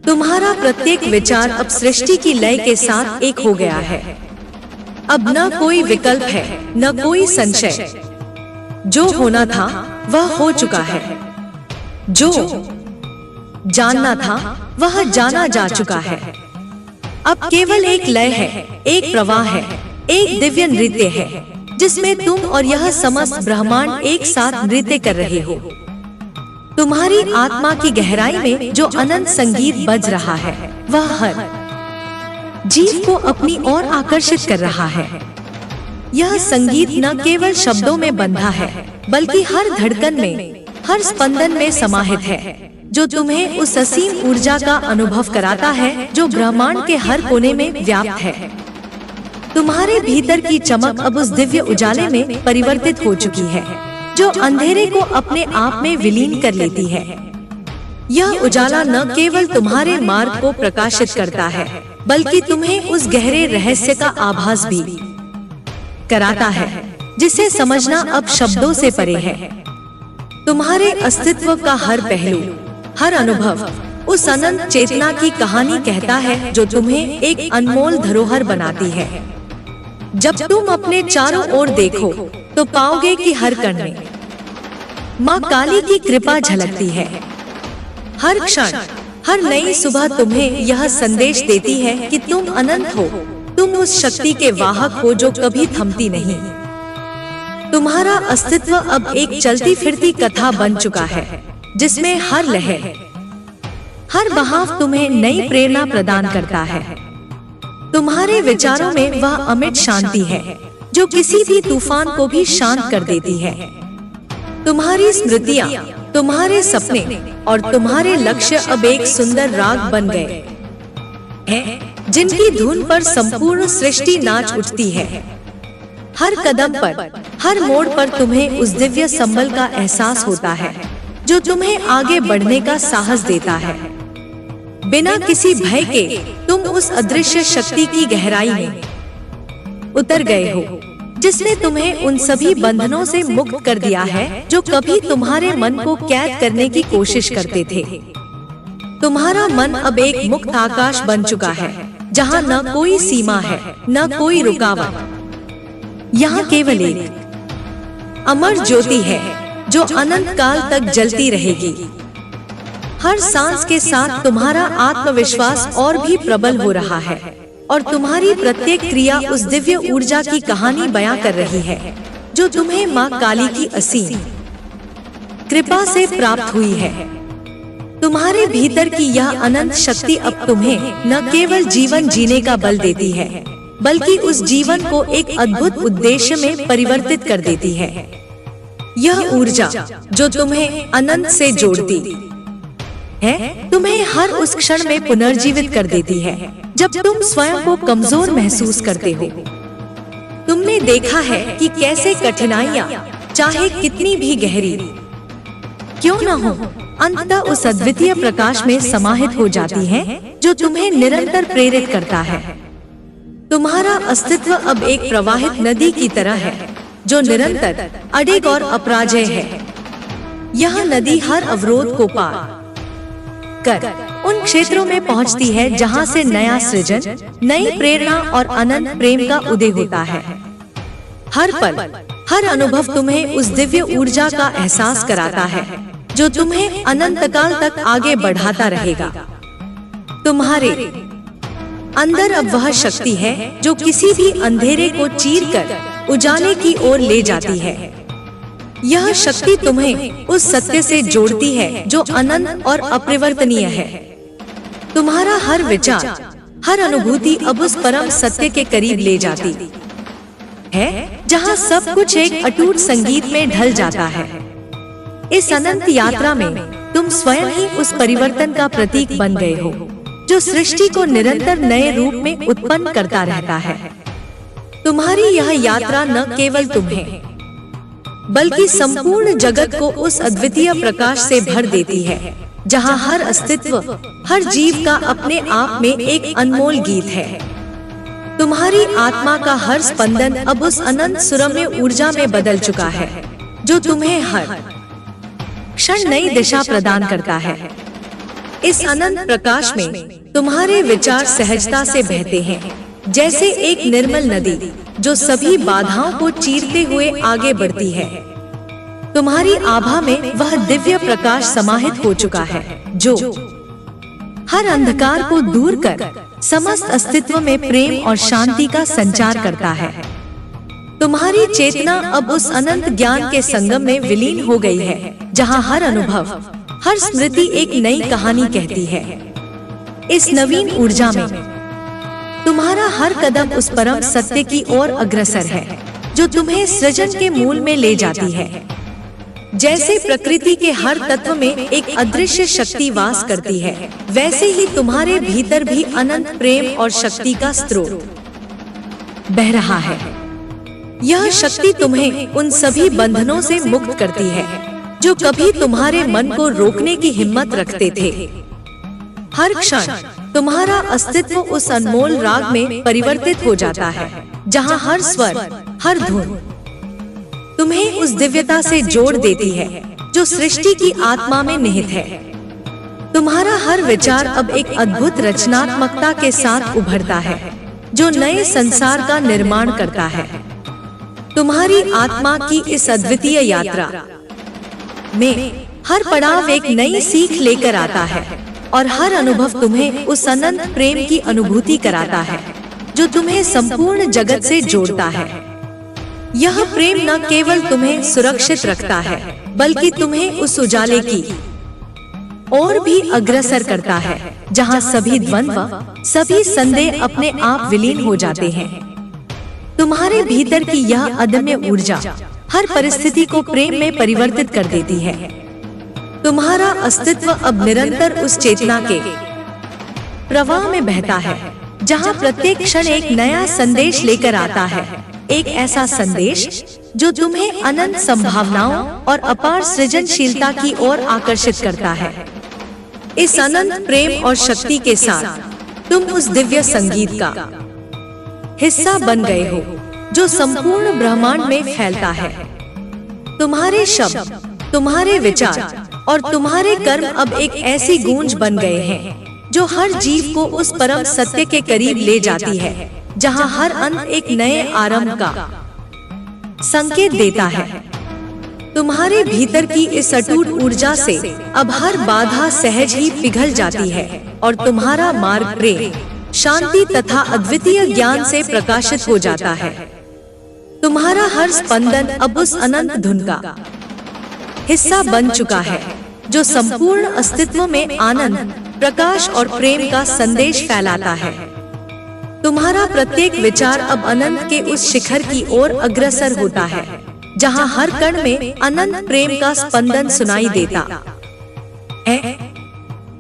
तुम्हारा प्रत्येक विचार अब सृष्टि की लय के साथ एक हो गया है। अब न कोई विकल्प है, न कोई संशय। जो होना था वह हो चुका है, जो जानना था वह जाना जा चुका है। अब केवल एक लय है, एक प्रवाह है, एक दिव्य नृत्य है जिसमें तुम और यह समस्त ब्रह्मांड एक साथ नृत्य कर रहे हो। तुम्हारी आत्मा की गहराई में जो अनंत संगीत बज रहा है वह हर जीव को अपनी ओर आकर्षित कर रहा है। यह संगीत न केवल शब्दों में बंधा है बल्कि हर धड़कन में, हर स्पंदन में समाहित है, जो तुम्हें उस असीम ऊर्जा का अनुभव कराता है जो ब्रह्मांड के हर कोने में व्याप्त है। तुम्हारे भीतर की चमक अब उस दिव्य उजाले में परिवर्तित हो चुकी है जो अंधेरे को अपने आप में विलीन कर लेती है। यह उजाला न केवल तुम्हारे मार्ग को प्रकाशित करता है बल्कि तुम्हें उस गहरे रहस्य का आभास भी कराता है जिसे समझना अब शब्दों से परे है। तुम्हारे अस्तित्व का हर पहलू, हर अनुभव उस अनंत चेतना की कहानी कहता है जो तुम्हें एक अनमोल धरोहर बनाती है। जब तुम अपने चारों ओर देखो तो पाओगे कि हर कण में माँ काली की कृपा झलकती है। हर क्षण, हर नई सुबह तुम्हें यह संदेश देती है कि तुम अनंत हो, तुम उस शक्ति के वाहक हो जो कभी थमती नहीं। तुम्हारा अस्तित्व अब एक चलती फिरती कथा बन चुका है, जिसमें हर लहर, हर बहाव तुम्हें नई प्रेरणा प्रदान करता है। तुम्हारे विचारों में वह अमिट शांति है जो किसी भी तूफान को भी शांत कर देती है। तुम्हारी स्मृतियाँ, तुम्हारे सपने और तुम्हारे लक्ष्य अब एक सुंदर राग बन गए हैं, जिनकी धुन पर संपूर्ण सृष्टि नाच उठती है। हर कदम पर, हर मोड़ पर तुम्हें उस दिव्य संबल का एहसास होता है जो तुम्हें आगे बढ़ने का साहस देता है। बिना किसी भय के तुम उस अदृश्य शक्ति की गहराई में उतर गए हो, जिसने तुम्हें उन सभी बंधनों से मुक्त कर दिया है जो कभी तुम्हारे मन को कैद करने की कोशिश करते थे। तुम्हारा मन अब एक मुक्त आकाश बन चुका है, जहाँ न कोई सीमा है, न कोई रुकावट। यहाँ केवल एक अमर ज्योति है जो अनंत काल तक जलती रहेगी। हर सांस के साथ तुम्हारा आत्मविश्वास और भी प्रबल हो रहा है और तुम्हारी प्रत्येक क्रिया उस दिव्य ऊर्जा की कहानी बयां कर रही है जो तुम्हें माँ काली की असीम कृपा से प्राप्त हुई है। तुम्हारे भीतर की यह अनंत शक्ति अब तुम्हें न केवल जीवन जीने का बल देती है, बल्कि उस जीवन को एक अद्भुत उद्देश्य में परिवर्तित कर देती है। यह ऊर्जा जो तुम्हें अनंत से जोड़ती है, तुम्हें हर उस क्षण में पुनर्जीवित कर देती है जब तुम स्वयं को कमजोर महसूस करते हो। तुमने देखा है कि कैसे कठिनाइयाँ, चाहे कितनी भी गहरी क्यों न हो, अंततः उस अद्वितीय प्रकाश में समाहित हो जाती हैं, जो तुम्हें निरंतर प्रेरित करता है। तुम्हारा अस्तित्व अब एक प्रवाहित नदी की तरह है जो निरंतर अडिग और अपराजय है। यह नदी हर अवरोध को पार कर उन क्षेत्रों में पहुंचती है जहां से नया सृजन, नई प्रेरणा और अनंत प्रेम का उदय होता है। हर पल, हर अनुभव तुम्हें उस दिव्य ऊर्जा का एहसास कराता है जो तुम्हें अनंत काल तक आगे बढ़ाता रहेगा। तुम्हारे अंदर अब वह शक्ति है जो किसी भी अंधेरे को चीरकर उजाले की ओर ले जाती है। यह शक्ति तुम्हें उस सत्य से जोड़ती है जो अनंत और अपरिवर्तनीय है। तुम्हारा हर विचार, हर अनुभूति अब उस परम सत्य के करीब ले जाती है, जहां सब कुछ एक अटूट संगीत में ढल जाता है। इस अनंत यात्रा में तुम स्वयं ही उस परिवर्तन का प्रतीक बन गए हो जो सृष्टि को निरंतर नए रूप में उत्पन्न करता रहता है। तुम्हारी यह यात्रा न केवल तुम्हें बल्कि संपूर्ण जगत को उस अद्वितीय प्रकाश से भर देती है, जहां हर अस्तित्व, हर जीव का अपने आप में एक अनमोल गीत है। तुम्हारी आत्मा का हर स्पंदन अब उस अनंत सुरम्य ऊर्जा में बदल चुका है जो तुम्हें हर क्षण नई दिशा प्रदान करता है। इस अनंत प्रकाश में तुम्हारे विचार सहजता से बहते हैं, जैसे एक निर्मल नदी जो सभी बाधाओं को चीरते हुए आगे बढ़ती है। तुम्हारी आभा में वह दिव्य प्रकाश समाहित हो चुका है जो हर अंधकार को दूर कर समस्त अस्तित्व में प्रेम और शांति का संचार करता है। तुम्हारी चेतना अब उस अनंत ज्ञान के संगम में विलीन हो गई है, जहां हर अनुभव, हर स्मृति एक नई कहानी कहती है। इस नवीन ऊर्जा में तुम्हारा हर कदम उस परम सत्य की ओर अग्रसर है जो तुम्हें सृजन के मूल में ले जाती है। जैसे प्रकृति के हर तत्व में एक अदृश्य शक्ति वास करती है, वैसे ही तुम्हारे भीतर भी अनंत प्रेम और शक्ति का स्रोत बह रहा है। यह शक्ति तुम्हें उन सभी बंधनों से मुक्त करती है जो कभी तुम्हारे मन को रोकने की हिम्मत रखते थे। हर क्षण तुम्हारा अस्तित्व उस अनमोल राग में परिवर्तित हो जाता है, जहां हर स्वर, हर धुन तुम्हें उस दिव्यता से जोड़ देती है जो सृष्टि की आत्मा में निहित है। तुम्हारा हर विचार अब एक अद्भुत रचनात्मकता के साथ उभरता है जो नए संसार का निर्माण करता है। तुम्हारी आत्मा की इस अद्वितीय यात्रा में हर पड़ाव एक नई सीख लेकर आता है और हर अनुभव तुम्हें उस अनंत प्रेम की अनुभूति कराता है जो तुम्हें संपूर्ण जगत से जोड़ता है। यह प्रेम न केवल तुम्हें सुरक्षित रखता है, बल्कि तुम्हें उस उजाले की और भी अग्रसर करता है जहां सभी द्वंद्व, सभी संदेह अपने आप विलीन हो जाते हैं। तुम्हारे भीतर की यह अदम्य ऊर्जा हर परिस्थिति को प्रेम में परिवर्तित कर देती है। तुम्हारा अस्तित्व अब निरंतर उस चेतना के प्रवाह में बहता है जहां प्रत्येक क्षण एक नया संदेश लेकर आता है, एक ऐसा संदेश जो तुम्हें अनंत संभावनाओं और अपार सृजनशीलता की ओर आकर्षित करता है। इस अनंत प्रेम और शक्ति के साथ तुम उस दिव्य संगीत का हिस्सा बन गए हो जो संपूर्ण ब्रह्मांड में फैलता है। तुम्हारे शब्द, तुम्हारे विचार और तुम्हारे कर्म अब एक ऐसी गूंज बन गए हैं जो हर जीव को उस परम सत्य के करीब ले जाती है जहां हर अंत एक नए आरंभ का संकेत देता है। तुम्हारे भीतर की इस अटूट ऊर्जा से अब हर बाधा सहज ही पिघल जाती है और तुम्हारा मार्ग प्रेम, शांति तथा अद्वितीय ज्ञान से प्रकाशित हो जाता है। तुम्हारा हर स्पंदन अब उस अनंत धुन का हिस्सा बन चुका है जो संपूर्ण अस्तित्व में आनंद, प्रकाश और प्रेम का संदेश फैलाता है। तुम्हारा प्रत्येक विचार अब अनंत के उस शिखर की ओर अग्रसर होता है जहां हर कण में अनंत प्रेम का स्पंदन सुनाई देता है।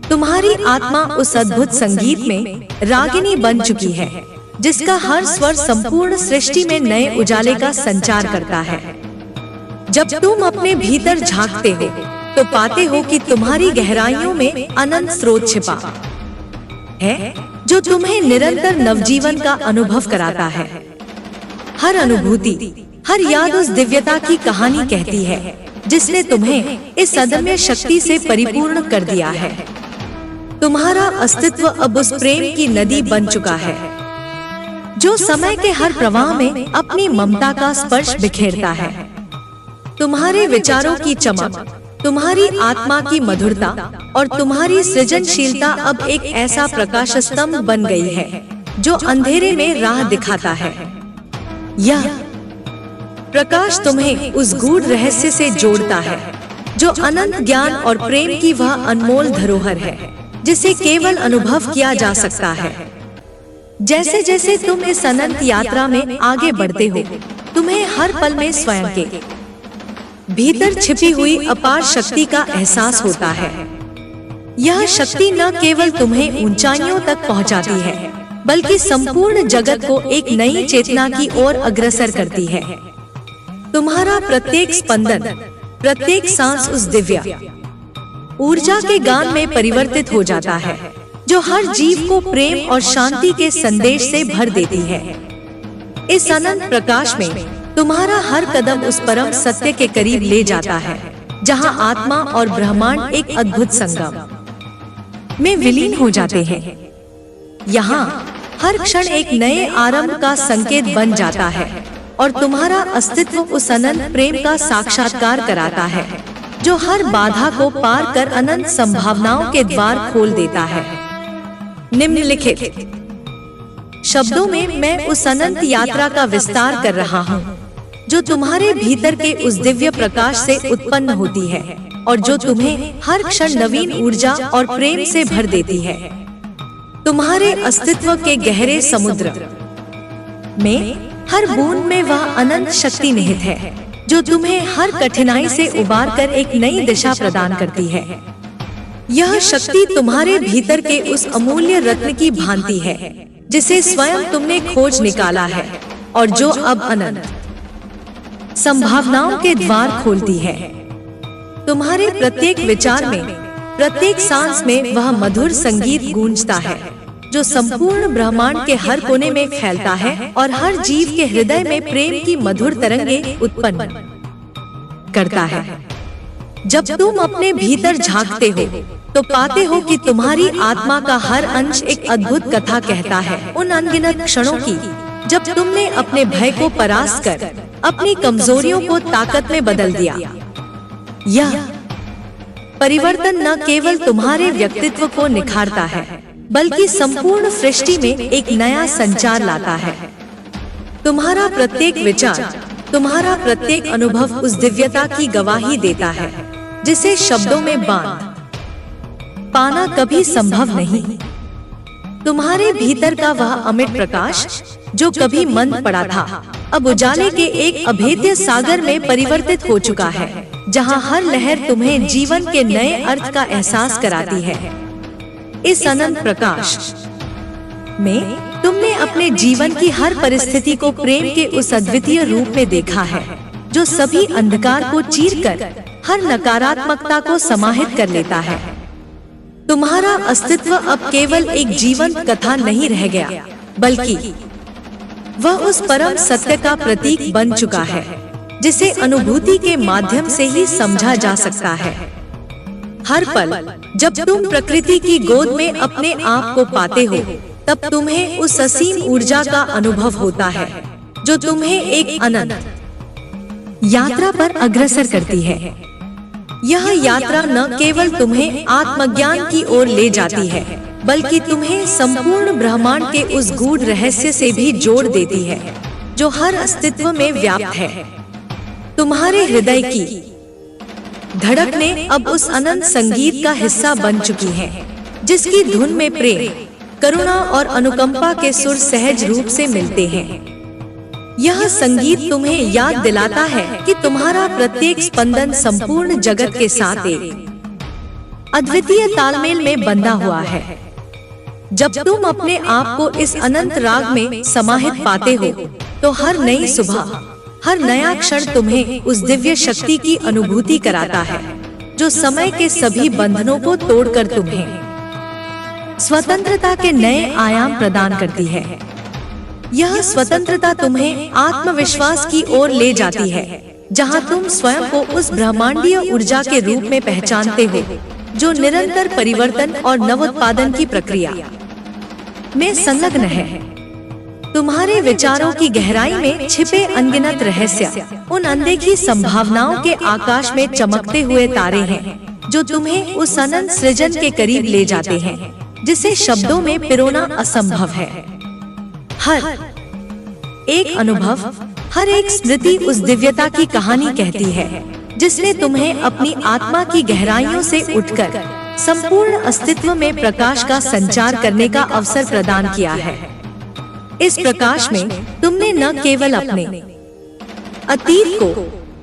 तुम्हारी आत्मा उस अद्भुत संगीत में रागिनी बन चुकी है जिसका हर स्वर संपूर्ण सृष्टि में नए उजाले का संचार करता है। जब तुम अपने भीतर झांकते हो तो पाते हो कि तुम्हारी गहराइयों में अनंत स्रोत छिपा है जो तुम्हें निरंतर नवजीवन का अनुभव कराता है। हर अनुभूति, हर याद उस दिव्यता की कहानी कहती है जिसने तुम्हें इस अदम्य शक्ति से परिपूर्ण कर दिया है। तुम्हारा अस्तित्व अब उस प्रेम की नदी बन चुका है जो समय के हर प्रवाह में अपनी ममता का स्पर्श बिखेरता है। तुम्हारे विचारों की चमक, तुम्हारी आत्मा की मधुरता और तुम्हारी सृजनशीलता अब एक ऐसा प्रकाश स्तंभ बन गई है जो अंधेरे में राह दिखाता है। यह प्रकाश तुम्हें उस गूढ़ रहस्य से जोड़ता है जो अनंत ज्ञान और प्रेम की वह अनमोल धरोहर है जिसे केवल अनुभव किया जा सकता है। जैसे जैसे तुम इस अनंत यात्रा में आगे बढ़ते हो, तुम्हें हर पल में स्वयं के भीतर छिपी हुई अपार शक्ति का एहसास होता है। यह शक्ति न केवल तुम्हें ऊंचाइयों तक पहुंचाती है, बल्कि संपूर्ण जगत को एक नई चेतना की ओर अग्रसर करती है। तुम्हारा प्रत्येक स्पंदन, प्रत्येक सांस उस दिव्य ऊर्जा के गान में परिवर्तित हो जाता है जो हर जीव को प्रेम और शांति के संदेश से भर देती है। इस अनंत प्रकाश में तुम्हारा हर कदम उस परम सत्य के करीब ले जाता है जहां आत्मा और ब्रह्मांड एक अद्भुत संगम में विलीन हो जाते हैं। यहाँ हर क्षण एक नए आरंभ का संकेत बन जाता है और तुम्हारा अस्तित्व उस अनंत प्रेम का साक्षात्कार कराता है जो हर बाधा को पार कर अनंत संभावनाओं के द्वार खोल देता है। निम्नलिखित शब्दों में मैं उस अनंत यात्रा का विस्तार कर रहा हूँ जो तुम्हारे भीतर के उस दिव्य प्रकाश से उत्पन्न होती है और जो तुम्हें हर क्षण नवीन ऊर्जा और प्रेम से भर देती है। तुम्हारे अस्तित्व के गहरे समुद्र में हर बूंद में वह अनंत शक्ति निहित है जो तुम्हें हर कठिनाई से उबार कर एक नई दिशा प्रदान करती है। यह शक्ति तुम्हारे भीतर के उस अमूल्य रत्न की भांति है जिसे स्वयं तुमने खोज निकाला है और जो अब अनंत संभावनाओं के द्वार खोलती है। तुम्हारे प्रत्येक विचार में, प्रत्येक सांस में वह मधुर संगीत गूंजता है जो संपूर्ण ब्रह्मांड के हर कोने में फैलता है और हर जीव के हृदय में प्रेम की मधुर तरंगे उत्पन्न करता है। जब तुम अपने भीतर झांकते हो तो पाते हो कि तुम्हारी आत्मा का हर अंश एक अद्भुत कथा कहता है। उन अनगिनत क्षणों की जब तुमने अपने भय को परास्त कर अपनी कमजोरियों को ताकत में बदल दिया। यह परिवर्तन न केवल तुम्हारे व्यक्तित्व को निखारता है बल्कि संपूर्ण सृष्टि में एक नया संचार लाता है। तुम्हारा प्रत्येक विचार, तुम्हारा प्रत्येक अनुभव उस दिव्यता की गवाही देता है जिसे शब्दों में बांध पाना कभी संभव नहीं। तुम्हारे भीतर का वह अमिट प्रकाश जो कभी मंद पड़ा था, अब उजाले के एक अभेद्य सागर में परिवर्तित हो चुका है, जहां हर लहर तुम्हें जीवन के नए अर्थ का एहसास कराती है। इस अनंत प्रकाश में तुमने अपने जीवन की हर परिस्थिति को प्रेम के उस अद्वितीय रूप में देखा है, जो सभी अंधकार को चीरकर हर नकारात्मकता को समाहित कर लेता है। तुम्हारा अस्तित्व अब केवल एक जीवंत कथा नहीं रह गया, बल्कि वह उस परम सत्य का प्रतीक बन चुका है जिसे अनुभूति के माध्यम से ही समझा जा सकता है। हर पल जब तुम प्रकृति की गोद में अपने आप को पाते हो, तब तुम्हें उस असीम ऊर्जा का अनुभव होता है जो तुम्हें एक अनंत यात्रा पर अग्रसर करती है। यह यात्रा न केवल तुम्हें आत्मज्ञान की ओर ले जाती है, बल्कि तुम्हें संपूर्ण ब्रह्मांड के उस गूढ़ रहस्य से भी जोड़ देती है जो हर अस्तित्व में व्याप्त है। तुम्हारे हृदय की धड़कनें अब उस अनंत संगीत का हिस्सा बन चुकी हैं, जिसकी धुन में प्रेम, करुणा और अनुकंपा के सुर सहज रूप से मिलते हैं। यह संगीत तुम्हें याद दिलाता है कि तुम्हारा प्रत्येक स्पंदन संपूर्ण जगत के साथ एक अद्वितीय तालमेल में बंधा हुआ है। जब तुम अपने आप को इस अनंत राग में समाहित पाते हो, तो हर नई सुबह, हर नया क्षण तुम्हें उस दिव्य शक्ति की अनुभूति कराता है जो समय के सभी बंधनों को तोड़कर तुम्हें स्वतंत्रता के नए आयाम प्रदान करती है। यह स्वतंत्रता तुम्हें आत्मविश्वास की ओर ले जाती है, जहां तुम स्वयं को उस ब्रह्मांडीय ऊर्जा के रूप में पहचानते हो जो निरंतर परिवर्तन और नवोत्पादन की प्रक्रिया में संलग्न है। तुम्हारे विचारों की गहराई में छिपे अनगिनत रहस्य उन अनदेखी संभावनाओं के आकाश में चमकते हुए तारे हैं जो तुम्हें उस अनंत सृजन के करीब ले जाते हैं जिसे शब्दों में पिरोना असंभव है। हर एक अनुभव, हर एक स्मृति उस दिव्यता की कहानी कहती है जिसने तुम्हें अपनी आत्मा की गहराइयों से उठकर संपूर्ण अस्तित्व में प्रकाश का संचार करने का अवसर प्रदान किया है। इस प्रकाश में तुमने न केवल अपने अतीत को,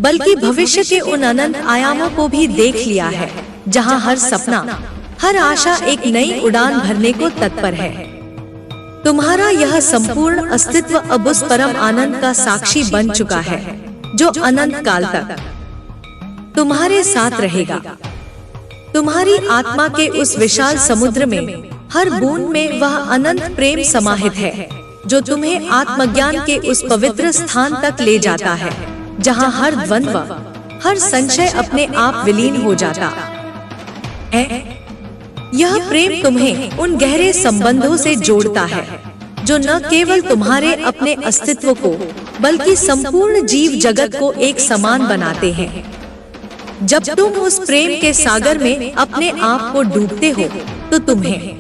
बल्कि भविष्य के उन अनंत आयामों को भी देख लिया है, जहां हर सपना, हर आशा एक नई उड़ान भरने को तत्पर है। तुम्हारा यह संपूर्ण अस्तित्व अब उस परम आनंद का साक्षी बन चुका है जो अनंत काल तक तुम्हारे साथ रहेगा। तुम्हारी आत्मा के उस विशाल समुद्र में हर बूंद में वह अनंत प्रेम समाहित है जो तुम्हें आत्मज्ञान के उस पवित्र स्थान तक ले जाता है, जहां हर द्वंद्व, हर संशय अपने आप विलीन हो जाता है। यह प्रेम तुम्हें उन गहरे संबंधों से जोड़ता है जो न केवल तुम्हारे अपने अस्तित्व को, बल्कि संपूर्ण जीव जगत को एक समान बनाते हैं। जब तुम उस प्रेम के सागर में अपने आप को डूबते हो, तो तुम्हें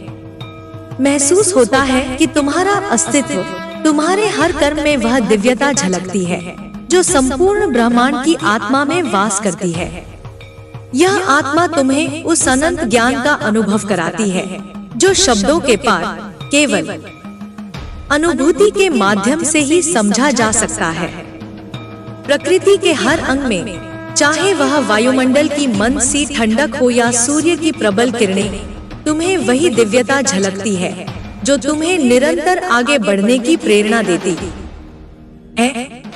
महसूस होता है कि तुम्हारा अस्तित्व, तुम्हारे हर कर्म में वह दिव्यता झलकती है जो संपूर्ण ब्रह्मांड की आत्मा में वास करती है। यह आत्मा तुम्हें उस अनंत ज्ञान का अनुभव कराती है जो शब्दों के पार केवल अनुभूति के माध्यम से ही समझा जा सकता है। प्रकृति के हर अंग में, चाहे वह वायुमंडल की मंद सी ठंडक हो या सूर्य की प्रबल किरणें, तुम्हें वही दिव्यता झलकती है जो तुम्हें निरंतर आगे बढ़ने की प्रेरणा देती है।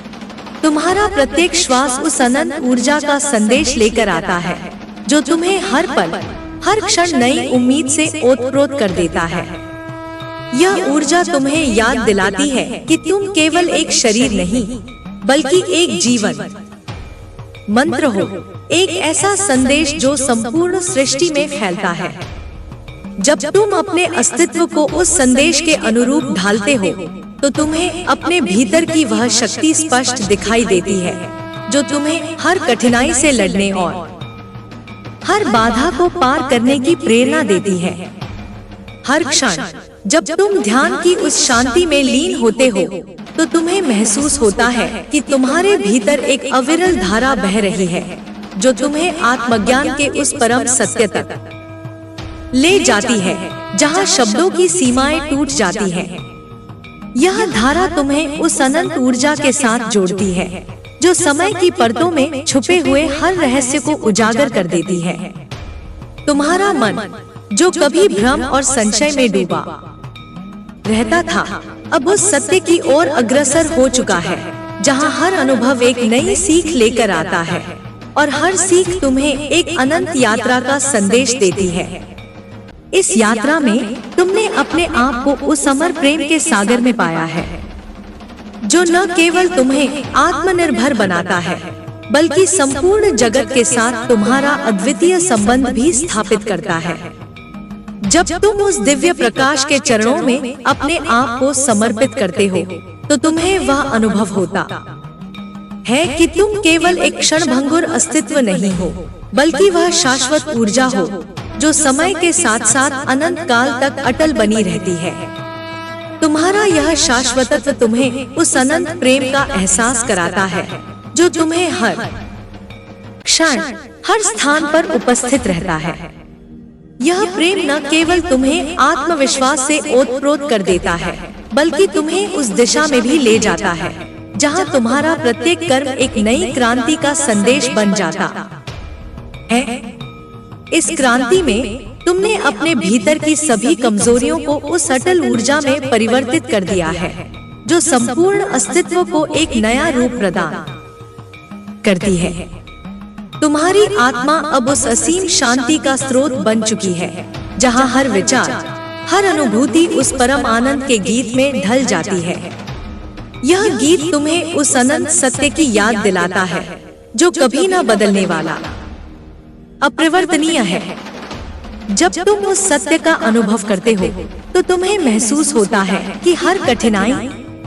तुम्हारा प्रत्येक श्वास उस अनंत ऊर्जा का संदेश लेकर आता है जो तुम्हें हर पल, हर क्षण नई उम्मीद से ओतप्रोत कर देता है। यह ऊर्जा तुम्हें याद दिलाती है कि तुम केवल एक शरीर नहीं, बल्कि एक जीवन मंत्र हो, एक ऐसा संदेश जो संपूर्ण सृष्टि में फैलता है। जब तुम अपने अस्तित्व को उस संदेश के अनुरूप ढालते हो, तो तुम्हें अपने भीतर की वह शक्ति स्पष्ट दिखाई देती है जो तुम्हें हर कठिनाई से लड़ने और हर बाधा को पार करने की प्रेरणा देती है। हर क्षण जब तुम ध्यान की उस शांति में लीन होते हो तो तुम्हें महसूस होता है कि तुम्हारे भीतर एक अविरल धारा बह रही है जो तुम्हें आत्मज्ञान के उस परम सत्य तक ले जाती है जहाँ शब्दों की सीमाएं टूट जाती हैं। यह धारा तुम्हें उस अनंत ऊर्जा के साथ जोड़ती है जो समय की परतों में छुपे हुए हर रहस्य को उजागर कर देती है। तुम्हारा मन जो कभी भ्रम और संशय में डूबा रहता था अब उस सत्य की ओर अग्रसर हो चुका है जहां हर अनुभव एक नई सीख लेकर आता है और हर सीख तुम्हें एक अनंत यात्रा का संदेश देती है। इस यात्रा में तुमने अपने आप को उस अमर प्रेम के सागर में पाया है जो न केवल तुम्हें आत्मनिर्भर बनाता है बल्कि संपूर्ण जगत के साथ तुम्हारा अद्वितीय संबंध भी स्थापित करता है। जब तुम उस दिव्य प्रकाश के चरणों में अपने आप को समर्पित करते हो तो तुम्हें वह अनुभव होता है कि तुम केवल एक क्षणभंगुर अस्तित्व नहीं हो बल्कि वह शाश्वत ऊर्जा हो जो समय के साथ साथ अनंत काल तक अटल बनी रहती है। तुम्हारा यह शाश्वतत्व तुम्हें उस अनंत प्रेम का एहसास कराता है जो तुम्हें हर क्षण हर स्थान पर उपस्थित रहता है। यह प्रेम न केवल तुम्हें आत्मविश्वास से ओतप्रोत कर देता है बल्कि तुम्हें उस दिशा में भी ले जाता है जहां तुम्हारा प्रत्येक कर्म एक नई क्रांति का संदेश बन जाता है। इस क्रांति में तुमने अपने भीतर की सभी कमजोरियों को उस अटल ऊर्जा में परिवर्तित कर दिया है जो संपूर्ण अस्तित्व को एक नया रूप प्रदान करती है। तुम्हारी आत्मा अब उस असीम शांति का स्रोत बन चुकी है जहां हर विचार हर अनुभूति उस परम आनंद के गीत में ढल जाती है। यह गीत तुम्हें उस अनंत सत्य की याद दिलाता है जो कभी न बदलने वाला अपरिवर्तनीय है। जब तुम उस सत्य का अनुभव करते हो तो तुम्हें महसूस होता है कि हर कठिनाई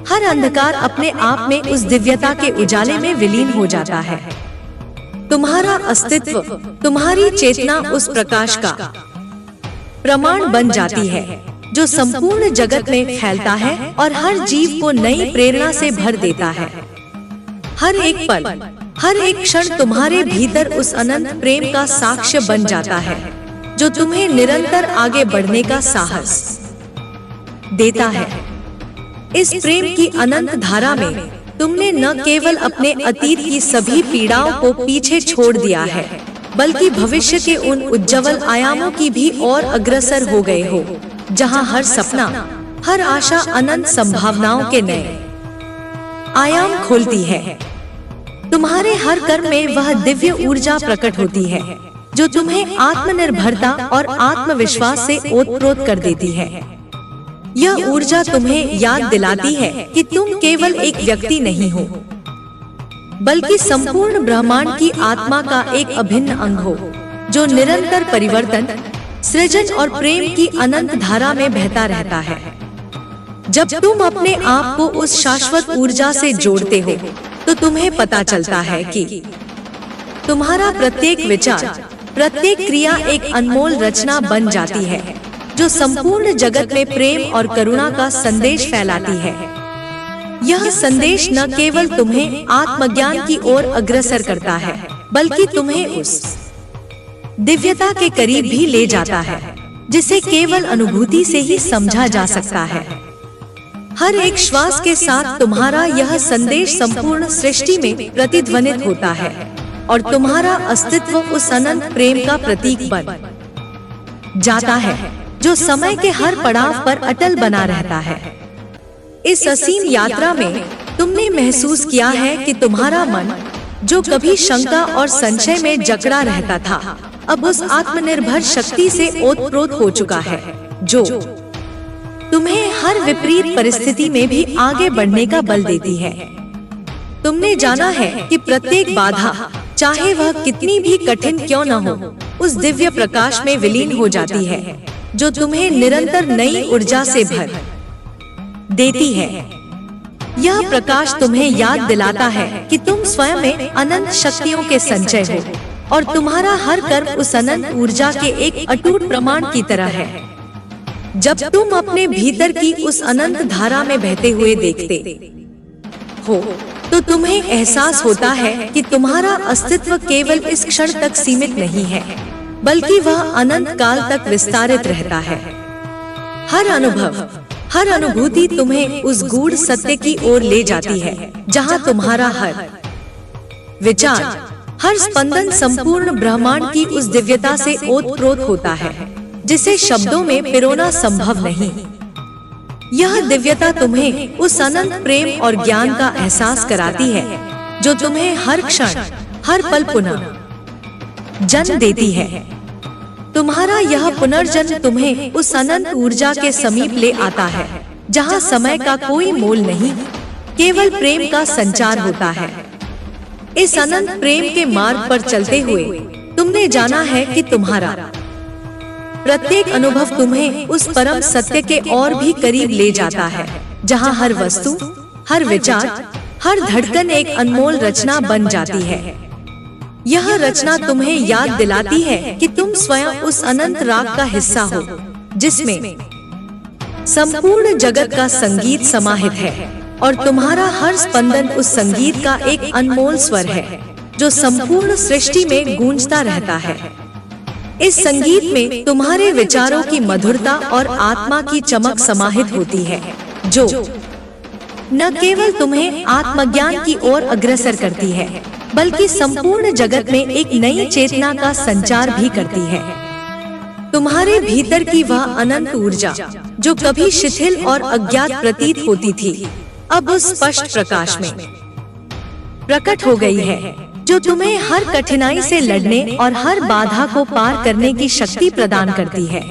हर अंधकार अपने आप में उस दिव्यता के उजाले में विलीन हो जाता है। तुम्हारा अस्तित्व तुम्हारी चेतना उस प्रकाश का प्रमाण बन जाती है जो संपूर्ण जगत में फैलता है और हर जीव को नई प्रेरणा से भर देता है। हर एक पल हर एक क्षण तुम्हारे भीतर उस अनंत प्रेम का साक्ष्य बन जाता है जो तुम्हें निरंतर आगे बढ़ने का साहस देता है। इस प्रेम की अनंत धारा में तुमने न केवल अपने अतीत की सभी पीड़ाओं को पीछे छोड़ दिया है बल्कि भविष्य के उन उज्जवल आयामों की भी ओर अग्रसर हो गए हो जहां हर सपना हर आशा अनंत संभावनाओं के नए आयाम खोलती है। तुम्हारे हर कर्म में वह दिव्य ऊर्जा प्रकट होती है जो तुम्हें आत्मनिर्भरता और आत्मविश्वास से ओतप्रोत कर देती है। यह ऊर्जा तुम्हें याद दिलाती है कि तुम केवल एक व्यक्ति नहीं हो बल्कि संपूर्ण ब्रह्मांड की आत्मा का एक अभिन्न अंग हो जो निरंतर परिवर्तन सृजन और प्रेम की अनंत धारा में बहता रहता है। जब तुम अपने आप को उस शाश्वत ऊर्जा से जोड़ते हो तो तुम्हें पता चलता है कि तुम्हारा प्रत्येक विचार प्रत्येक क्रिया एक अनमोल रचना बन जाती है जो संपूर्ण जगत में प्रेम और करुणा का संदेश फैलाती है। यह संदेश न केवल तुम्हें आत्मज्ञान की ओर अग्रसर करता है बल्कि तुम्हें उस दिव्यता के करीब भी ले जाता है जिसे केवल अनुभूति से ही समझा जा सकता है। हर एक श्वास के साथ तुम्हारा यह संदेश संपूर्ण सृष्टि में प्रतिध्वनित होता है और तुम्हारा अस्तित्व उस अनंत प्रेम का प्रतीक बन जाता है जो समय के हर पड़ाव पर अटल बना रहता है। इस असीम यात्रा में तुमने महसूस किया है कि तुम्हारा मन जो कभी शंका और संशय में जकड़ा रहता था अब उस आत्मनिर्भर शक्ति से ओतप्रोत हो चुका है जो तुम्हें हर विपरीत परिस्थिति में भी आगे बढ़ने का बल देती है। तुमने जाना है कि प्रत्येक बाधा चाहे वह कितनी भी कठिन क्यों न हो उस दिव्य प्रकाश में विलीन हो जाती है जो तुम्हें निरंतर नई ऊर्जा से भर देती है। यह प्रकाश तुम्हें याद दिलाता है कि तुम स्वयं में अनंत शक्तियों के संचय हो और तुम्हारा हर कर्म उस अनंत ऊर्जा के एक अटूट प्रमाण की तरह है। जब तुम अपने भीतर की उस अनंत धारा में बहते हुए देखते हो तो तुम्हें एहसास होता है कि तुम्हारा अस्तित्व केवल इस क्षण तक सीमित नहीं है, बल्कि वह अनंत काल तक विस्तारित रहता है। हर अनुभव, हर अनुभूति तुम्हें उस गूढ़ सत्य की ओर ले जाती है जहां तुम्हारा हर विचार, हर स्पंदन संपूर्ण ब्रह्मांड की उस दिव्यता से ओतप्रोत होता है जिसे शब्दों में पिरोना संभव नहीं। यह दिव्यता तुम्हें उस अनंत प्रेम और ज्ञान का एहसास कराती है जो तुम्हें हर क्षण, हर पल पुनः जन्म देती है। तुम्हारा यह पुनर्जन्म तुम्हें उस अनंत ऊर्जा के समीप ले आता है जहां समय का कोई मोल नहीं, केवल प्रेम का संचार होता है। इस अनंत प्रेम के मार्ग पर चलते हुए तुमने जाना है कि तुम्हारा प्रत्येक अनुभव तुम्हें उस परम सत्य के और भी करीब ले जाता है जहां हर वस्तु, हर विचार, हर धड़कन एक अनमोल रचना बन जाती है। यह रचना तुम्हें याद दिलाती है कि तुम स्वयं उस अनंत राग का हिस्सा हो जिसमें संपूर्ण जगत का संगीत समाहित है और तुम्हारा हर स्पंदन उस संगीत का एक अनमोल स्वर है जो संपूर्ण सृष्टि में गूंजता रहता है। इस संगीत में तुम्हारे विचारों की मधुरता और आत्मा की चमक समाहित होती है जो न केवल तुम्हें आत्मज्ञान की ओर अग्रसर करती है बल्कि संपूर्ण जगत में एक नई चेतना का संचार भी करती है। तुम्हारे भीतर की वह अनंत ऊर्जा जो कभी शिथिल और अज्ञात प्रतीत होती थी अब उस स्पष्ट प्रकाश में प्रकट हो गई है जो तुम्हें हर कठिनाई से लड़ने और हर बाधा को पार करने की शक्ति प्रदान करती है।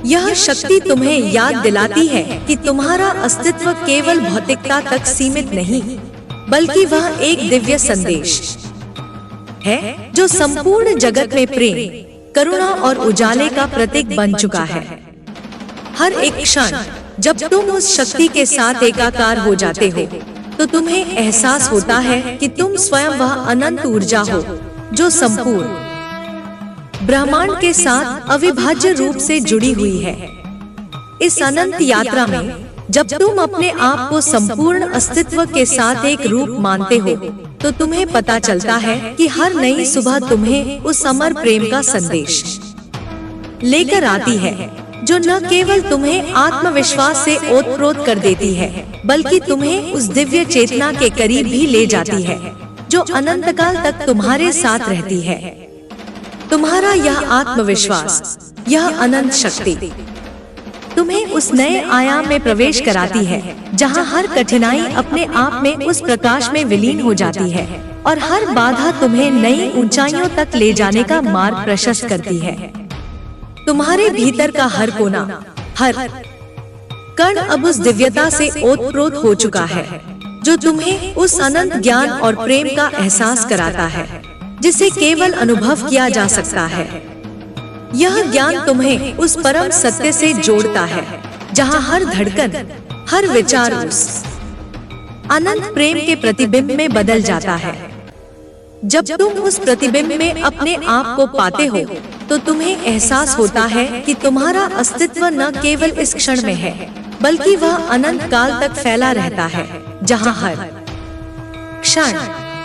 यह शक्ति तुम्हें याद दिलाती है कि तुम्हारा अस्तित्व केवल भौतिकता तक सीमित नहीं, बल्कि वह एक दिव्य संदेश है जो संपूर्ण जगत में प्रेम, करुणा और उजाले का प्रतीक बन चुका है। हर एक क्षण जब तुम उस शक्ति के साथ एकाकार हो जाते हो तो तुम्हें एहसास होता है कि तुम स्वयं वह अनंत ऊर्जा हो जो संपूर्ण ब्रह्मांड के साथ अविभाज्य रूप से जुड़ी हुई है। इस अनंत यात्रा में जब तुम अपने आप को संपूर्ण अस्तित्व के साथ एक रूप मानते हो तो तुम्हें पता चलता है कि हर नई सुबह तुम्हें उस अमर प्रेम का संदेश लेकर आती है जो न केवल तुम्हें आत्मविश्वास से ओतप्रोत कर देती है बल्कि तुम्हें उस दिव्य चेतना के करीब भी ले जाती है जो अनंत काल तक तुम्हारे साथ रहती है। तुम्हारा यह आत्मविश्वास, यह अनंत शक्ति तुम्हें उस नए आयाम में प्रवेश कराती है जहां हर कठिनाई अपने आप में उस प्रकाश में विलीन हो जाती है और हर बाधा तुम्हें नई ऊंचाइयों तक ले जाने का मार्ग प्रशस्त करती है। तुम्हारे भीतर का हर कोना, हर कण अब उस दिव्यता से ओतप्रोत हो चुका है जो तुम्हें उस अनंत ज्ञान और प्रेम का एहसास कराता है जिसे केवल अनुभव किया जा सकता है। यह ज्ञान तुम्हें उस परम सत्य से जोड़ता है जहां हर धड़कन, हर विचार उस अनंत प्रेम के प्रतिबिंब में बदल जाता है। जब तुम उस प्रतिबिंब में अपने आप को पाते हो तो तुम्हें एहसास होता है कि तुम्हारा अस्तित्व न केवल इस क्षण में है बल्कि वह अनंत काल तक फैला रहता है जहां हर क्षण,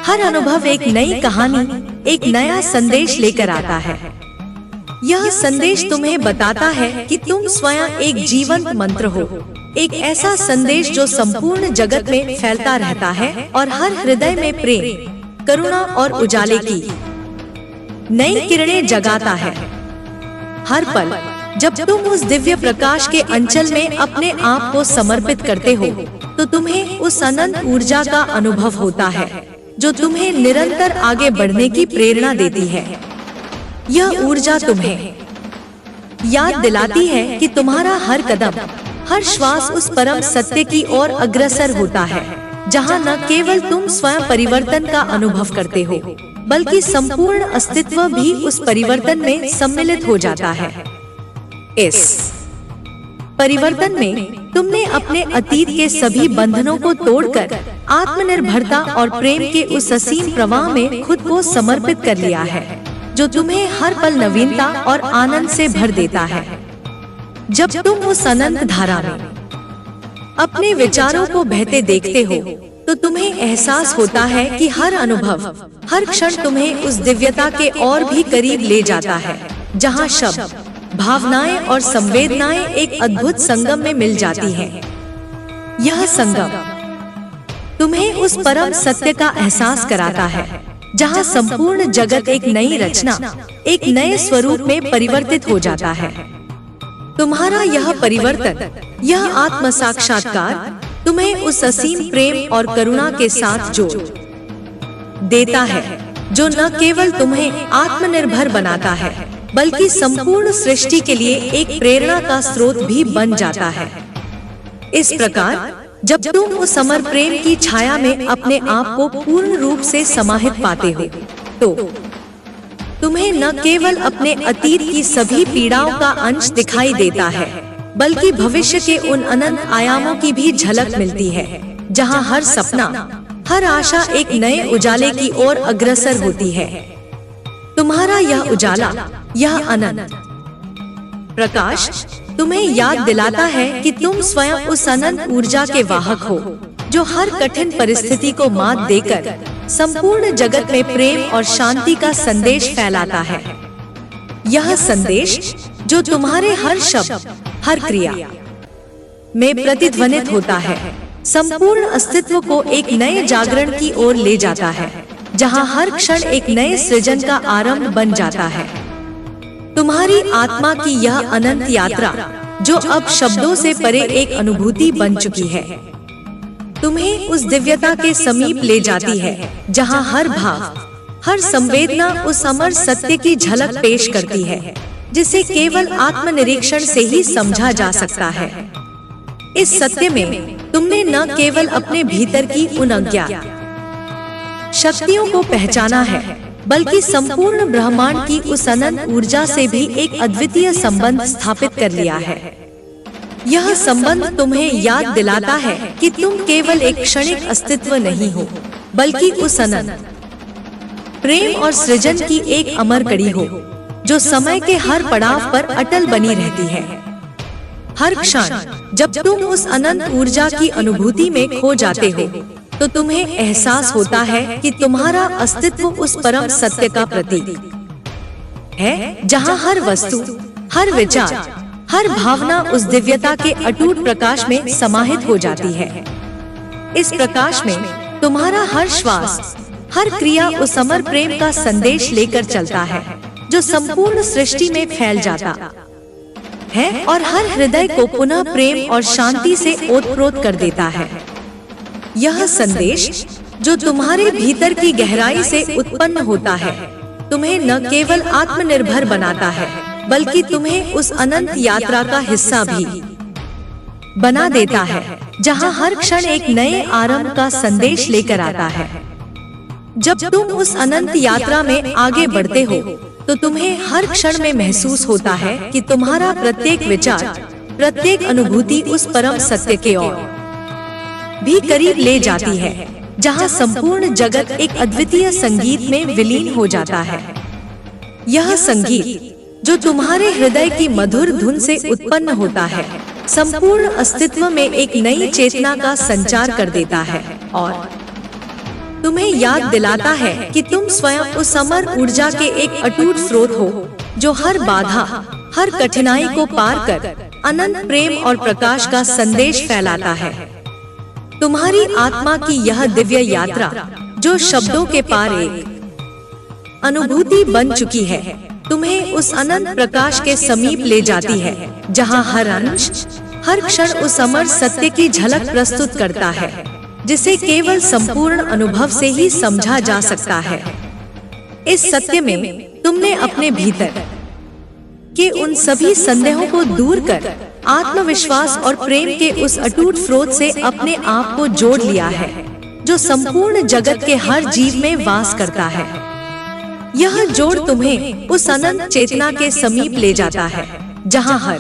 हर अनुभव एक नई कहानी, एक नया संदेश लेकर आता है। यह संदेश तुम्हें बताता है कि तुम स्वयं एक जीवंत मंत्र हो, एक ऐसा संदेश जो संपूर्ण जगत में फैलता रहता है और हर हृदय में प्रेम, करुणा और उजाले की नई किरणें जगाता है। हर पल जब तुम उस दिव्य प्रकाश के अंचल में अपने आप को समर्पित करते हो तो तुम्हें उस अनंत ऊर्जा का अनुभव होता है जो तुम्हें निरंतर आगे बढ़ने की प्रेरणा देती है। यह ऊर्जा तुम्हें याद दिलाती है कि तुम्हारा हर कदम, हर श्वास उस परम सत्य की ओर अग्रसर होता है जहां न केवल तुम स्वयं परिवर्तन का अनुभव करते हो बल्कि संपूर्ण अस्तित्व भी उस परिवर्तन में सम्मिलित हो जाता है। इस परिवर्तन में तुमने अपने अतीत के सभी बंधनों को तोड़कर आत्मनिर्भरता और प्रेम के उस असीम प्रवाह में खुद को समर्पित कर लिया है जो तुम्हें हर पल नवीनता और आनंद से भर देता है। जब तुम उस अनंत धारा में अपने विचारों को बहते देखते हो तो तुम्हें एहसास होता है कि हर अनुभव, हर क्षण तुम्हें उस दिव्यता के और भी करीब ले जाता है, जहाँ शब्द, भावनाएं और संवेदनाएं एक अद्भुत संगम में मिल जाती हैं। यह संगम तुम्हें उस परम सत्य का एहसास कराता है, जहाँ संपूर्ण जगत एक नई रचना, एक नए स्वरूप में परिवर्तित हो जाता है। तुम्हारा यह परिवर्तन, यह आत्म साक्षात्कार तुम्हें उस असीम प्रेम और करुणा के साथ जोड़ देता है, जो न केवल तुम्हें आत्मनिर्भर बनाता है, बल्कि संपूर्ण सृष्टि के लिए एक प्रेरणा का स्रोत भी बन जाता है। इस प्रकार जब तुम उस अमर प्रेम की छाया में अपने आप को पूर्ण रूप से समाहित पाते हो, तो तुम्हें न केवल अपने अतीत की सभी पीड़ाओं का अंश दिखाई देता है, बल्कि भविष्य के उन अनंत आयामों की भी झलक मिलती है, जहां हर सपना, हर आशा एक नए उजाले की ओर अग्रसर होती है। तुम्हारा यह उजाला, यह अनंत प्रकाश तुम्हें याद दिलाता है कि तुम स्वयं उस अनंत ऊर्जा के वाहक हो, जो हर कठिन परिस्थिति को मात देकर संपूर्ण जगत में प्रेम और शांति का संदेश फैलाता है। यह संदेश जो तुम्हारे हर शब्द, हर क्रिया में प्रतिध्वनित होता है, संपूर्ण अस्तित्व को एक नए जागरण की ओर ले जाता है, जहां हर क्षण एक नए सृजन का आरंभ बन जाता है। तुम्हारी आत्मा की यह अनंत यात्रा, जो अब शब्दों से परे एक अनुभूति बन चुकी है, तुम्हें उस दिव्यता के समीप ले जाती है, जहां हर भाव, हर संवेदना उस अमर सत्य की झलक पेश करती है, जिसे केवल आत्मनिरीक्षण से ही समझा जा सकता है। इस सत्य में तुमने न केवल अपने भीतर की उन अज्ञात शक्तियों को पहचाना है, बल्कि संपूर्ण ब्रह्मांड की उस अनंत ऊर्जा से भी एक अद्वितीय संबंध स्थापित कर लिया है। यह संबंध तुम्हें याद दिलाता है कि तुम केवल एक क्षणिक अस्तित्व नहीं हो, बल्कि उस अनंत प्रेम और सृजन की एक अमर कड़ी हो, जो समय के हर पड़ाव पर अटल बनी रहती है। हर क्षण जब तुम उस अनंत ऊर्जा की अनुभूति में खो जाते हो, तो तुम्हें एहसास होता है कि तुम्हारा अस्तित्व उस परम सत्य का प्रतीक है, जहां हर वस्तु, हर विचार, हर भावना उस दिव्यता के अटूट प्रकाश में समाहित हो जाती है। इस प्रकाश में तुम्हारा हर श्वास, हर क्रिया उस अमर प्रेम का संदेश लेकर चलता है, जो संपूर्ण सृष्टि में फैल जाता है और हर हृदय को पुनः प्रेम और शांति से ओतप्रोत कर देता है। यह संदेश जो तुम्हारे भीतर की गहराई से उत्पन्न होता है, तुम्हें न केवल आत्मनिर्भर बनाता है, बल्कि तुम्हें उस अनंत यात्रा का हिस्सा भी बना देता है, जहां हर क्षण एक नए आरंभ का संदेश लेकर आता है। जब तुम उस अनंत यात्रा में आगे बढ़ते हो, तो तुम्हें हर क्षण में महसूस होता है कि तुम्हारा प्रत्येक विचार, प्रत्येक अनुभूति उस परम सत्य के ओर भी करीब ले जाती है, जहां संपूर्ण जगत एक अद्वितीय संगीत में विलीन हो जाता है। यह संगीत जो तुम्हारे हृदय की मधुर धुन से उत्पन्न होता है, संपूर्ण अस्तित्व में एक नई चेतना का संचार कर देता है और तुम्हें याद दिलाता है कि तुम स्वयं उस अमर ऊर्जा के एक अटूट स्रोत हो, जो हर बाधा, हर कठिनाई को पार कर अनंत प्रेम और प्रकाश का संदेश फैलाता है। तुम्हारी आत्मा की यह दिव्य यात्रा, जो शब्दों के पार एक अनुभूति बन चुकी है, तुम्हें उस अनंत प्रकाश के समीप ले जाती है, जहां हर अंश, हर क्षण उस अमर सत्य की झलक प्रस्तुत करता है, जिसे केवल संपूर्ण अनुभव से ही समझा जा सकता है। इस सत्य में तुमने अपने भीतर के उन सभी संदेहों को दूर कर आत्मविश्वास और प्रेम के उस अटूट स्रोत से अपने आप को जोड़ लिया है, जो संपूर्ण जगत के हर जीव में वास करता है। यह जोड़ तुम्हें उस अनंत चेतना के समीप ले जाता है, जहां हर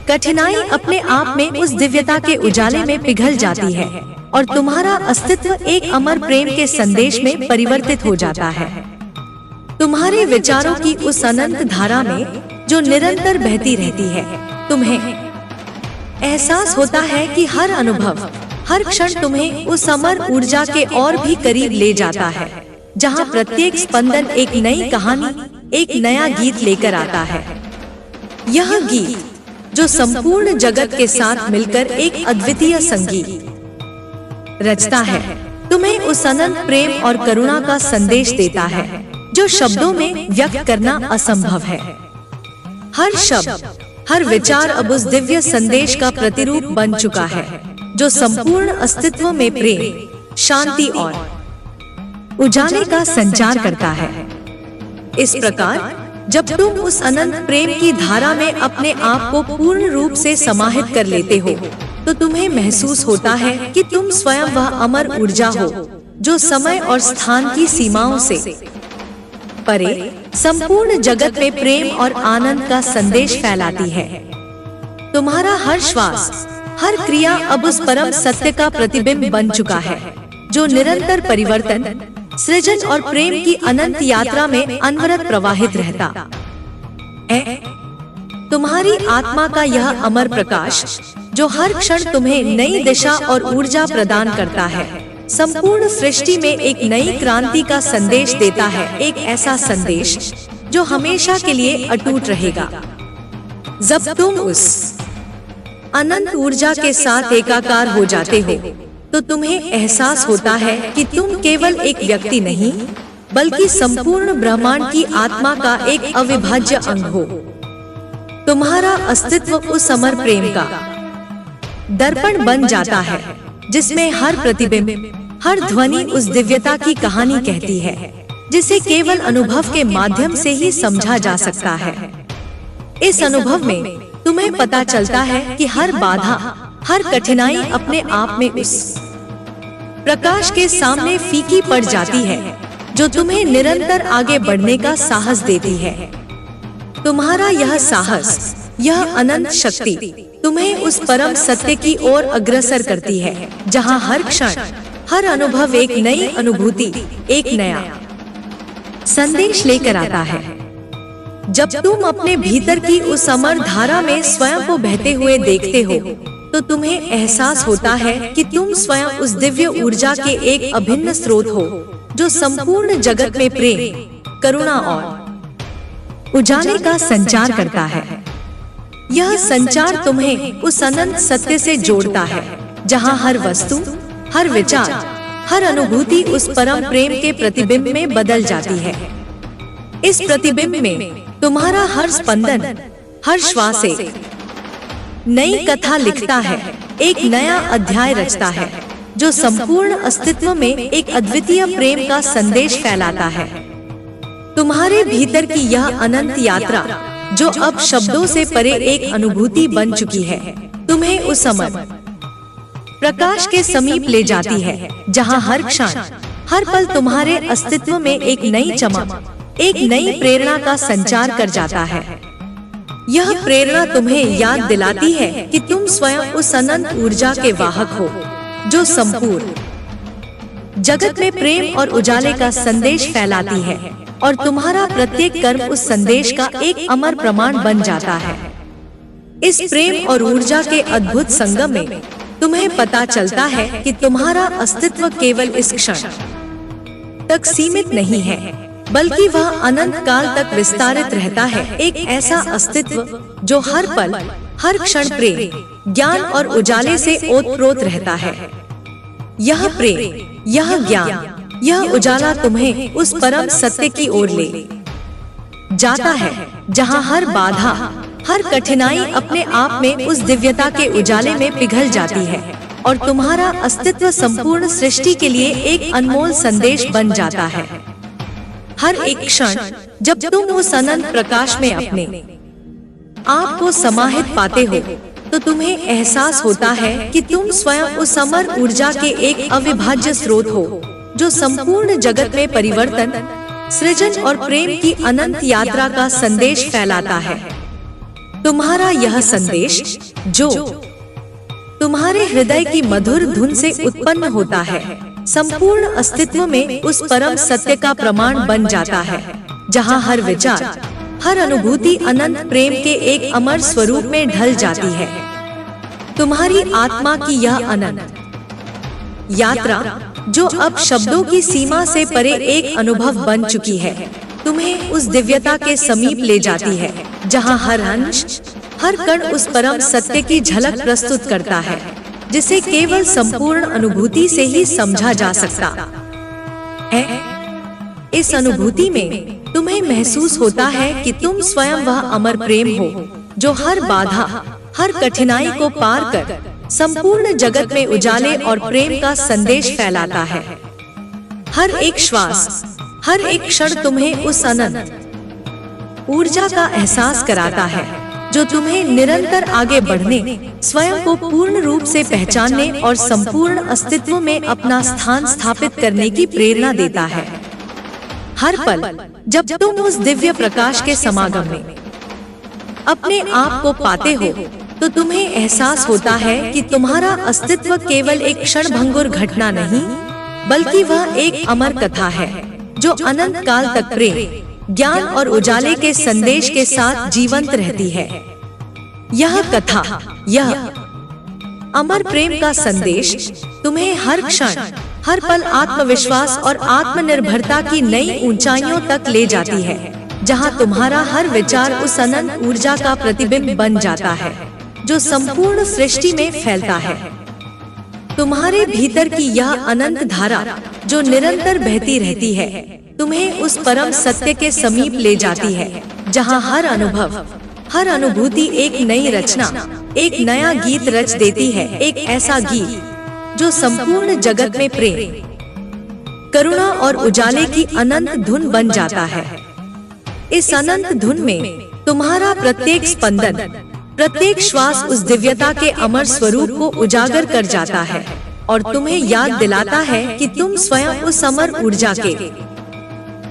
कठिनाई अपने आप में उस दिव्यता के उजाले में पिघल जाती है और तुम्हारा अस्तित्व एक अमर प्रेम के संदेश में परिवर्तित हो जाता है। तुम्हारे विचारों की उस अनंत धारा में, जो निरंतर बहती रहती है, तुम्हें एहसास होता है कि हर अनुभव, हर क्षण तुम्हें उस अमर ऊर्जा के और भी करीब ले जाता है, जहाँ प्रत्येक स्पंदन एक नई कहानी, एक नया गीत लेकर आता है। यह गीत जो संपूर्ण जगत के साथ मिलकर एक अद्वितीय संगीत रचता है, तुम्हें उस अनंत प्रेम और करुणा का संदेश देता है जो शब्दों में व्यक्त करना असंभव है। हर शब्द, हर विचार अब उस दिव्य संदेश का प्रतिरूप बन चुका है जो संपूर्ण अस्तित्व में प्रेम, शांति और उजाले का संचार करता है। इस प्रकार जब तुम उस अनंत प्रेम की धारा में अपने आप को पूर्ण रूप से समाहित कर लेते हो, तो तुम्हें महसूस होता है कि तुम स्वयं वह अमर ऊर्जा हो जो समय और स्थान की सीमाओं से परे संपूर्ण जगत में प्रेम और आनंद का संदेश फैलाती है। तुम्हारा हर श्वास, हर क्रिया अब उस परम सत्य का प्रतिबिंब बन चुका है जो निरंतर परिवर्तन, सृजन और प्रेम की अनंत यात्रा में अनवरत प्रवाहित रहता है। तुम्हारी आत्मा का यह अमर प्रकाश जो हर क्षण तुम्हें नई दिशा और ऊर्जा प्रदान करता है, संपूर्ण सृष्टि में एक नई क्रांति का संदेश देता है, एक ऐसा संदेश जो हमेशा के लिए अटूट रहेगा। जब तुम उस अनंत ऊर्जा के साथ एकाकार हो जाते हो, तो तुम्हें एहसास होता है कि तुम केवल एक व्यक्ति नहीं, बल्कि संपूर्ण ब्रह्मांड की आत्मा का एक अविभाज्य अंग हो। तुम्हारा अस्तित्व उस अमर प्रेम का दर्पण बन जाता है जिसमें हर प्रतिबिंब, हर ध्वनि उस दिव्यता की कहानी कहती है जिसे केवल अनुभव के माध्यम से ही समझा जा सकता है। इस अनुभव में तुम्हें पता चलता है कि हर बाधा, हर कठिनाई अपने आप में उस प्रकाश के सामने फीकी पड़ जाती है जो तुम्हें निरंतर आगे बढ़ने का साहस देती है। तुम्हारा यह साहस, यह अनंत शक्ति तुम्हें उस परम सत्य की ओर अग्रसर करती है जहां हर क्षण, हर अनुभव एक नई अनुभूति, एक नया संदेश लेकर आता है। जब तुम अपने भीतर की उस अमर धारा में स्वयं को बहते हुए देखते हो, तो तुम्हें एहसास होता है कि तुम स्वयं उस दिव्य ऊर्जा के एक अभिन्न स्रोत हो जो संपूर्ण जगत में प्रेम, करुणा और उजाले का संचार करता है। यह संचार तुम्हें उस अनंत सत्य से जोड़ता है जहां हर वस्तु, हर विचार, हर अनुभूति उस परम प्रेम के प्रतिबिंब में बदल जाती है। इस प्रतिबिंब में तुम्हारा हर स्पंदन, हर श्वास एक नई कथा लिखता है, एक नया अध्याय रचता है जो संपूर्ण अस्तित्व में एक अद्वितीय प्रेम का संदेश फैलाता है। तुम्हारे भीतर की यह अनंत यात्रा जो अब शब्दों से परे एक अनुभूति बन चुकी है, तुम्हें उस अमर प्रकाश के समीप ले जाती है जहां हर क्षण, हर पल तुम्हारे अस्तित्व में एक नई चमक, एक नई प्रेरणा का संचार कर जाता है। यह प्रेरणा तुम्हें याद दिलाती है कि तुम स्वयं उस अनंत ऊर्जा के वाहक हो जो संपूर्ण जगत में प्रेम और उजाले का संदेश फैलाती है, और तुम्हारा प्रत्येक कर्म उस संदेश का एक अमर प्रमाण बन जाता है। इस प्रेम और ऊर्जा के अद्भुत संगम में तुम्हें पता चलता है कि तुम्हारा अस्तित्व केवल इस क्षण तक सीमित नहीं है, बल्कि वह अनंत काल तक विस्तारित रहता है। एक ऐसा अस्तित्व जो हर पल, हर क्षण प्रेम, ज्ञान और उजाले से ओतप्रोत रहता है। यह प्रेम, यह ज्ञान, यह उजाला तुम्हें उस परम सत्य की ओर ले जाता है जहां हर बाधा, हर कठिनाई अपने आप में उस दिव्यता के उजाले में पिघल जाती है, और तुम्हारा अस्तित्व संपूर्ण सृष्टि के लिए एक अनमोल संदेश बन जाता है। हर एक क्षण जब तुम उस अनंत प्रकाश में अपने आप को समाहित पाते हो, तो तुम्हें एहसास होता है कि तुम स्वयं उस अमर ऊर्जा के एक अविभाज्य स्रोत हो जो संपूर्ण जगत में परिवर्तन, सृजन और प्रेम की अनंत यात्रा का संदेश फैलाता है। तुम्हारा यह संदेश जो तुम्हारे हृदय की मधुर धुन से उत्पन्न होता है, संपूर्ण अस्तित्व में उस परम सत्य का प्रमाण बन जाता है जहां हर विचार, हर अनुभूति अनंत प्रेम के एक अमर स्वरूप में ढल जाती है। तुम्हारी आत्मा की यह अनंत यात्रा, जो अब शब्दों की सीमा से परे एक अनुभव बन चुकी है, तुम्हें उस दिव्यता के समीप ले जाती है जहां हर अंश, हर कण उस परम सत्य की झलक प्रस्तुत करता है जिसे केवल संपूर्ण अनुभूति से ही समझा जा सकता है। इस अनुभूति में तुम्हें महसूस होता है कि तुम स्वयं वह अमर प्रेम हो जो हर बाधा, हर कठिनाई को पार कर संपूर्ण जगत में उजाले और प्रेम का संदेश फैलाता है। हर एक श्वास, हर एक क्षण तुम्हें उस अनंत ऊर्जा का एहसास कराता है जो तुम्हें निरंतर आगे बढ़ने, स्वयं को पूर्ण रूप से पहचानने और संपूर्ण अस्तित्व में अपना स्थान स्थापित करने की प्रेरणा देता है। हर पल जब तुम उस दिव्य प्रकाश के समागम में अपने आप को पाते हो, तो तुम्हें एहसास होता है कि तुम्हारा अस्तित्व केवल एक क्षणभंगुर घटना नहीं, बल्कि वह एक अमर कथा है जो अनंत काल तक प्रेम, ज्ञान और उजाले के संदेश के साथ जीवंत रहती है। यह कथा, यह अमर प्रेम का संदेश तुम्हें हर क्षण, हर पल आत्मविश्वास और आत्मनिर्भरता की नई ऊंचाइयों तक ले जाती है, जहां तुम्हारा हर विचार उस अनंत ऊर्जा का प्रतिबिंब बन जाता है जो संपूर्ण सृष्टि में फैलता है। तुम्हारे भीतर की यह अनंत धारा जो निरंतर बहती रहती है, तुम्हें उस परम सत्य के समीप ले जाती है जहां हर अनुभव, हर अनुभूति एक नई रचना, एक नया गीत रच देती है। एक ऐसा गीत जो संपूर्ण जगत में प्रेम, करुणा और उजाले की अनंत धुन बन जाता है। इस अनंत धुन में तुम्हारा प्रत्येक स्पंदन, प्रत्येक श्वास उस दिव्यता के अमर स्वरूप को उजागर कर जाता है और तुम्हें याद दिलाता है कि तुम स्वयं उस अमर ऊर्जा के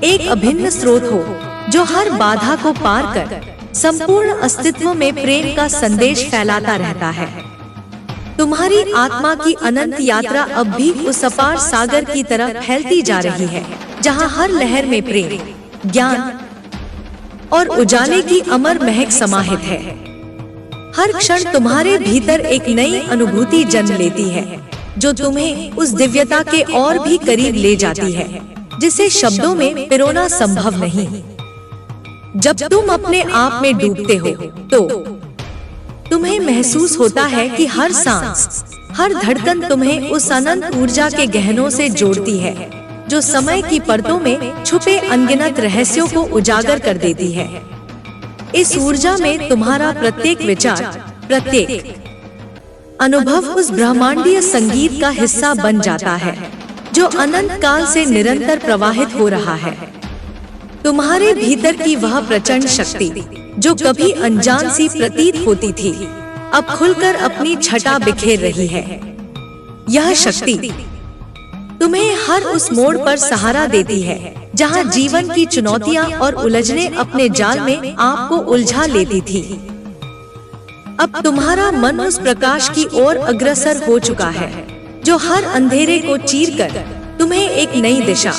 एक अभिन्न स्रोत हो जो हर बाधा को पार कर संपूर्ण अस्तित्व में प्रेम का संदेश फैलाता रहता है। तुम्हारी आत्मा की अनंत यात्रा अब भी उस अपार सागर की तरफ फैलती जा रही है जहां हर लहर में प्रेम, ज्ञान और उजाले की अमर महक समाहित है। हर क्षण तुम्हारे भीतर एक नई अनुभूति जन्म लेती है जो तुम्हें उस दिव्यता के और भी करीब ले जाती है जिसे शब्दों में पिरोना संभव नहीं। जब तुम अपने आप में डूबते हो तो तुम्हें महसूस होता है कि हर सांस, हर धड़कन तुम्हें उस अनंत ऊर्जा के गहनों से जोड़ती है जो समय की परतों में छुपे अनगिनत रहस्यों को उजागर कर देती है। इस ऊर्जा में तुम्हारा प्रत्येक विचार, प्रत्येक अनुभव उस ब्रह्मांडीय संगीत का हिस्सा बन जाता है जो अनंत काल से निरंतर प्रवाहित हो रहा है। तुम्हारे भीतर की वह प्रचंड शक्ति जो कभी अनजान सी प्रतीत होती थी, अब खुलकर अपनी छटा बिखेर रही है। यह शक्ति तुम्हें हर उस मोड़ पर सहारा देती है जहां जीवन की चुनौतियां और उलझने अपने जाल में आपको उलझा लेती थी। अब तुम्हारा मन उस प्रकाश की ओर अग्रसर हो चुका है जो हर अंधेरे को चीरकर तुम्हें एक नई दिशा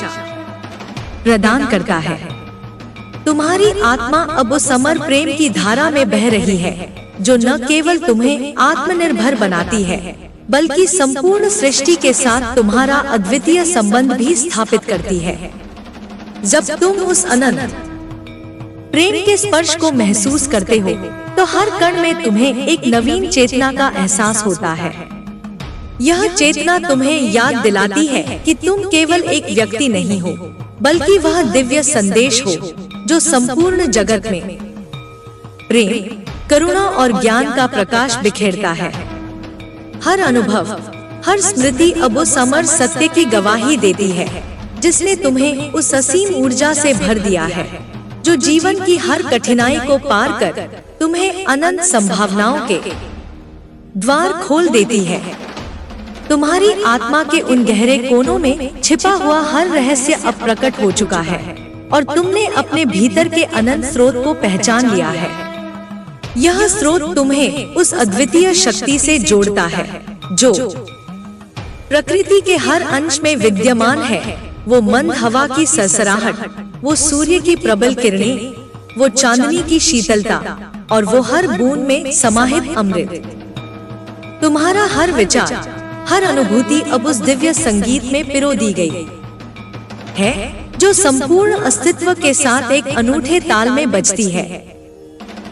प्रदान करता है। तुम्हारी आत्मा अब उस अमर प्रेम की धारा में बह रही है जो न केवल तुम्हें आत्मनिर्भर बनाती है, बल्कि संपूर्ण सृष्टि के साथ तुम्हारा अद्वितीय संबंध भी स्थापित करती है। जब तुम उस अनंत प्रेम के स्पर्श को महसूस करते हो, तो हर कण में तुम्हें एक नवीन चेतना का एहसास होता है। यह चेतना तुम्हें याद दिलाती है कि तुम केवल एक व्यक्ति नहीं हो, बल्कि वह दिव्य संदेश हो जो संपूर्ण जगत में प्रेम, करुणा और ज्ञान का प्रकाश बिखेरता है। हर अनुभव, हर स्मृति अब उस अमर सत्य की गवाही देती है जिसने तुम्हें उस असीम ऊर्जा से भर दिया है जो जीवन की हर कठिनाई को पार कर तुम्हें अनंत संभावनाओं के द्वार खोल देती है। तुम्हारी आत्मा के उन गहरे कोनों में छिपा हुआ हर रहस्य अब प्रकट हो चुका है और तुमने अपने भीतर के अनंत स्रोत को पहचान लिया है। यह स्रोत तुम्हें उस अद्वितीय शक्ति से जोड़ता है जो प्रकृति के हर अंश में विद्यमान है। वो मंद हवा की सरसराहट, वो सूर्य की प्रबल किरणें, वो चांदनी की शीतलता और वो हर बूंद में समाहित अमृत। तुम्हारा हर विचार, हर अनुभूति अब उस दिव्य संगीत में पिरो दी गई है जो संपूर्ण अस्तित्व के साथ एक अनूठे ताल में बजती है।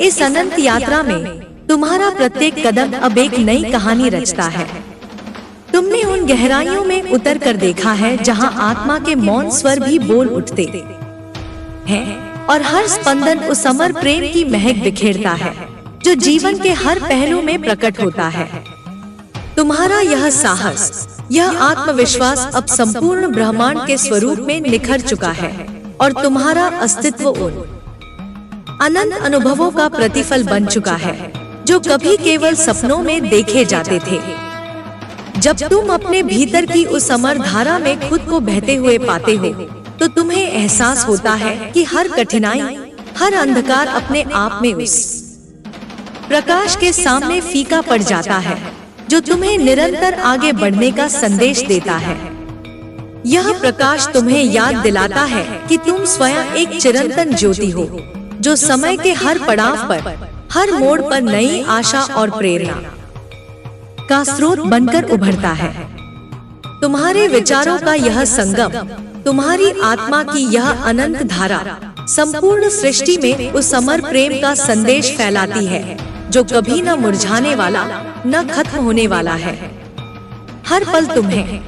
इस अनंत यात्रा में तुम्हारा प्रत्येक कदम अब एक नई कहानी रचता है। तुमने उन गहराइयों में उतर कर देखा है जहां आत्मा के मौन स्वर भी बोल उठते हैं और हर स्पंदन उस अमर प्रेम की महक बिखेरता है जो जीवन के हर पहलू में प्रकट होता है। तुम्हारा यह साहस, यह आत्मविश्वास अब संपूर्ण ब्रह्मांड के स्वरूप में निखर चुका है और तुम्हारा अस्तित्व उन अनंत अनुभवों का प्रतिफल बन चुका है जो कभी केवल सपनों में देखे जाते थे। जब तुम अपने भीतर की उस अमर धारा में खुद को बहते हुए पाते हो तो तुम्हें एहसास होता है कि हर कठिनाई, हर अंधकार अपने आप में उस प्रकाश के सामने फीका पड़ जाता है जो तुम्हें निरंतर आगे बढ़ने का संदेश देता है। यह प्रकाश तुम्हें याद दिलाता है कि तुम स्वयं एक चिरंतन ज्योति हो जो समय के हर पड़ाव पर, हर मोड़ पर नई आशा और प्रेरणा का स्रोत बनकर उभरता है। तुम्हारे विचारों का यह संगम, तुम्हारी आत्मा की यह अनंत धारा संपूर्ण सृष्टि में उस अमर प्रेम का संदेश फैलाती है जो कभी न मुरझाने वाला, न खत्म होने वाला है। हर पल तुम्हें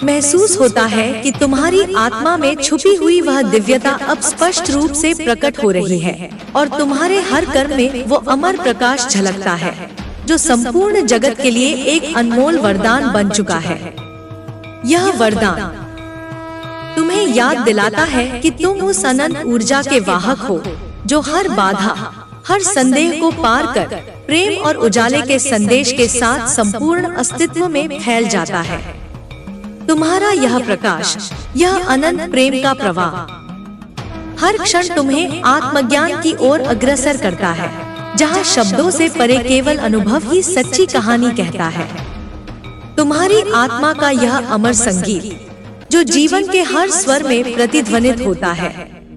महसूस होता है कि तुम्हारी आत्मा में छुपी हुई वह दिव्यता अब स्पष्ट रूप से प्रकट हो रही है और तुम्हारे हर कर्म में वो अमर प्रकाश झलकता है जो संपूर्ण जगत के लिए एक अनमोल वरदान बन चुका है। यह वरदान तुम्हें याद दिलाता है कि तुम उस अनंत ऊर्जा के वाहक हो जो हर बाधा, हर संदेह को पार कर प्रेम और उजाले के संदेश के साथ संपूर्ण अस्तित्व में फैल जाता है। तुम्हारा यह प्रकाश, यह अनंत प्रेम का प्रवाह हर क्षण तुम्हें आत्मज्ञान की ओर अग्रसर करता है, जहां शब्दों से परे केवल अनुभव ही सच्ची कहानी कहता है। तुम्हारी आत्मा का यह अमर संगीत जो जीवन के हर स्वर में प्रतिध्वनित होता है,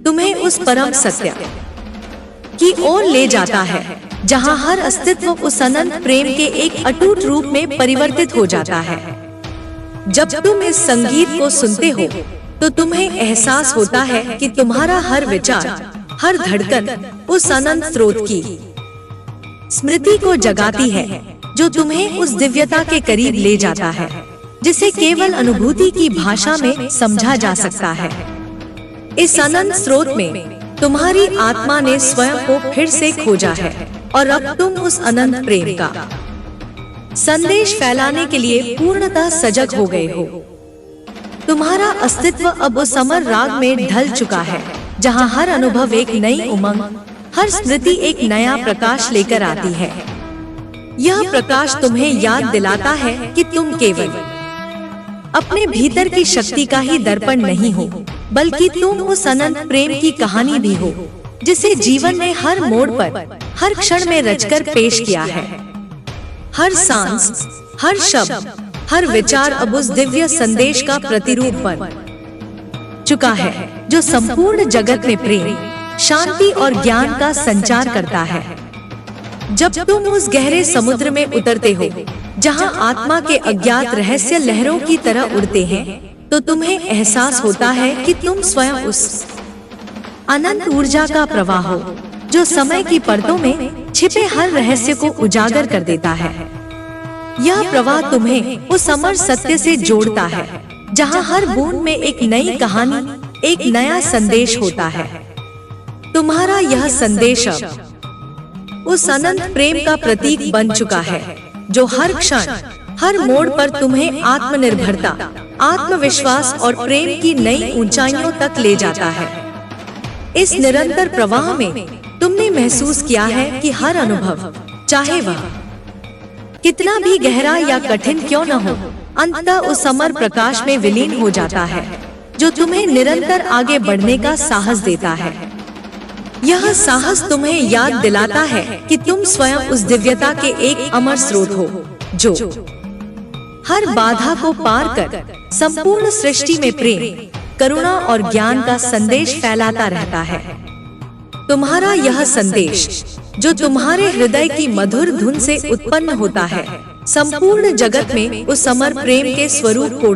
तुम्हें उस परम सत्य की ओर ले जाता है जहां हर अस्तित्व उस अनंत प्रेम के एक अटूट रूप में परिवर्तित हो जाता है। जब तुम इस संगीत को सुनते हो तो तुम्हें एहसास होता है कि तुम्हारा हर विचार, हर धड़कन उस अनंत स्रोत की स्मृति को जगाती है जो तुम्हें उस दिव्यता के करीब ले जाता है जिसे केवल अनुभूति की भाषा में समझा जा सकता है। इस अनंत स्रोत में तुम्हारी आत्मा ने स्वयं को फिर से खोजा है और अब तुम उस अनंत प्रेम का संदेश फैलाने के लिए पूर्णतः सजग हो गए हो। तुम्हारा अस्तित्व अब उस अमर राग में ढल चुका है जहां हर अनुभव एक नई उमंग, हर स्मृति एक नया प्रकाश लेकर आती है। यह प्रकाश तुम्हें याद दिलाता है कि तुम केवल अपने भीतर की शक्ति का ही दर्पण नहीं हो, बल्कि तुम उस अनंत प्रेम की कहानी भी हो जिसे जीवन ने हर मोड़ पर, हर क्षण में रचकर पेश किया है। हर सांस, हर शब्द, हर विचार अब उस दिव्य संदेश का प्रतिरूप बन चुका है जो संपूर्ण जगत में प्रेम, शांति और ज्ञान का संचार करता है। जब तुम उस गहरे समुद्र में उतरते हो जहां आत्मा के अज्ञात रहस्य लहरों की तरह उड़ते हैं, तो तुम्हें एहसास होता है कि तुम स्वयं उस अनंत ऊर्जा का प्रवाह हो जो समय की परतों में छिपे हर रहस्य को उजागर कर देता है। यह प्रवाह तुम्हें उस अमर सत्य से जोड़ता है जहां हर बूंद में एक नई कहानी, एक नया संदेश होता है। तुम्हारा यह संदेश अब उस अनंत प्रेम का प्रतीक बन चुका है जो हर क्षण, हर मोड़ पर तुम्हें आत्मनिर्भरता, आत्मविश्वास और प्रेम की नई ऊंचाइयों तक ले जाता है। इस निरंतर प्रवाह में तुमने महसूस किया है कि हर अनुभव, चाहे वह कितना भी गहरा या कठिन क्यों न हो, अंततः उस अमर प्रकाश में विलीन हो जाता है जो तुम्हें निरंतर आगे बढ़ने का साहस देता है। यह साहस तुम्हें याद दिलाता है कि तुम स्वयं उस दिव्यता के एक अमर स्रोत हो जो हर बाधा को पार कर संपूर्ण सृष्टि में प्रेम, करुणा और ज्ञान का संदेश फैलाता रहता है। तुम्हारा यह संदेश जो तुम्हारे हृदय की मधुर धुन से उत्पन्न होता है, संपूर्ण जगत में उस अमर प्रेम के स्वरूप को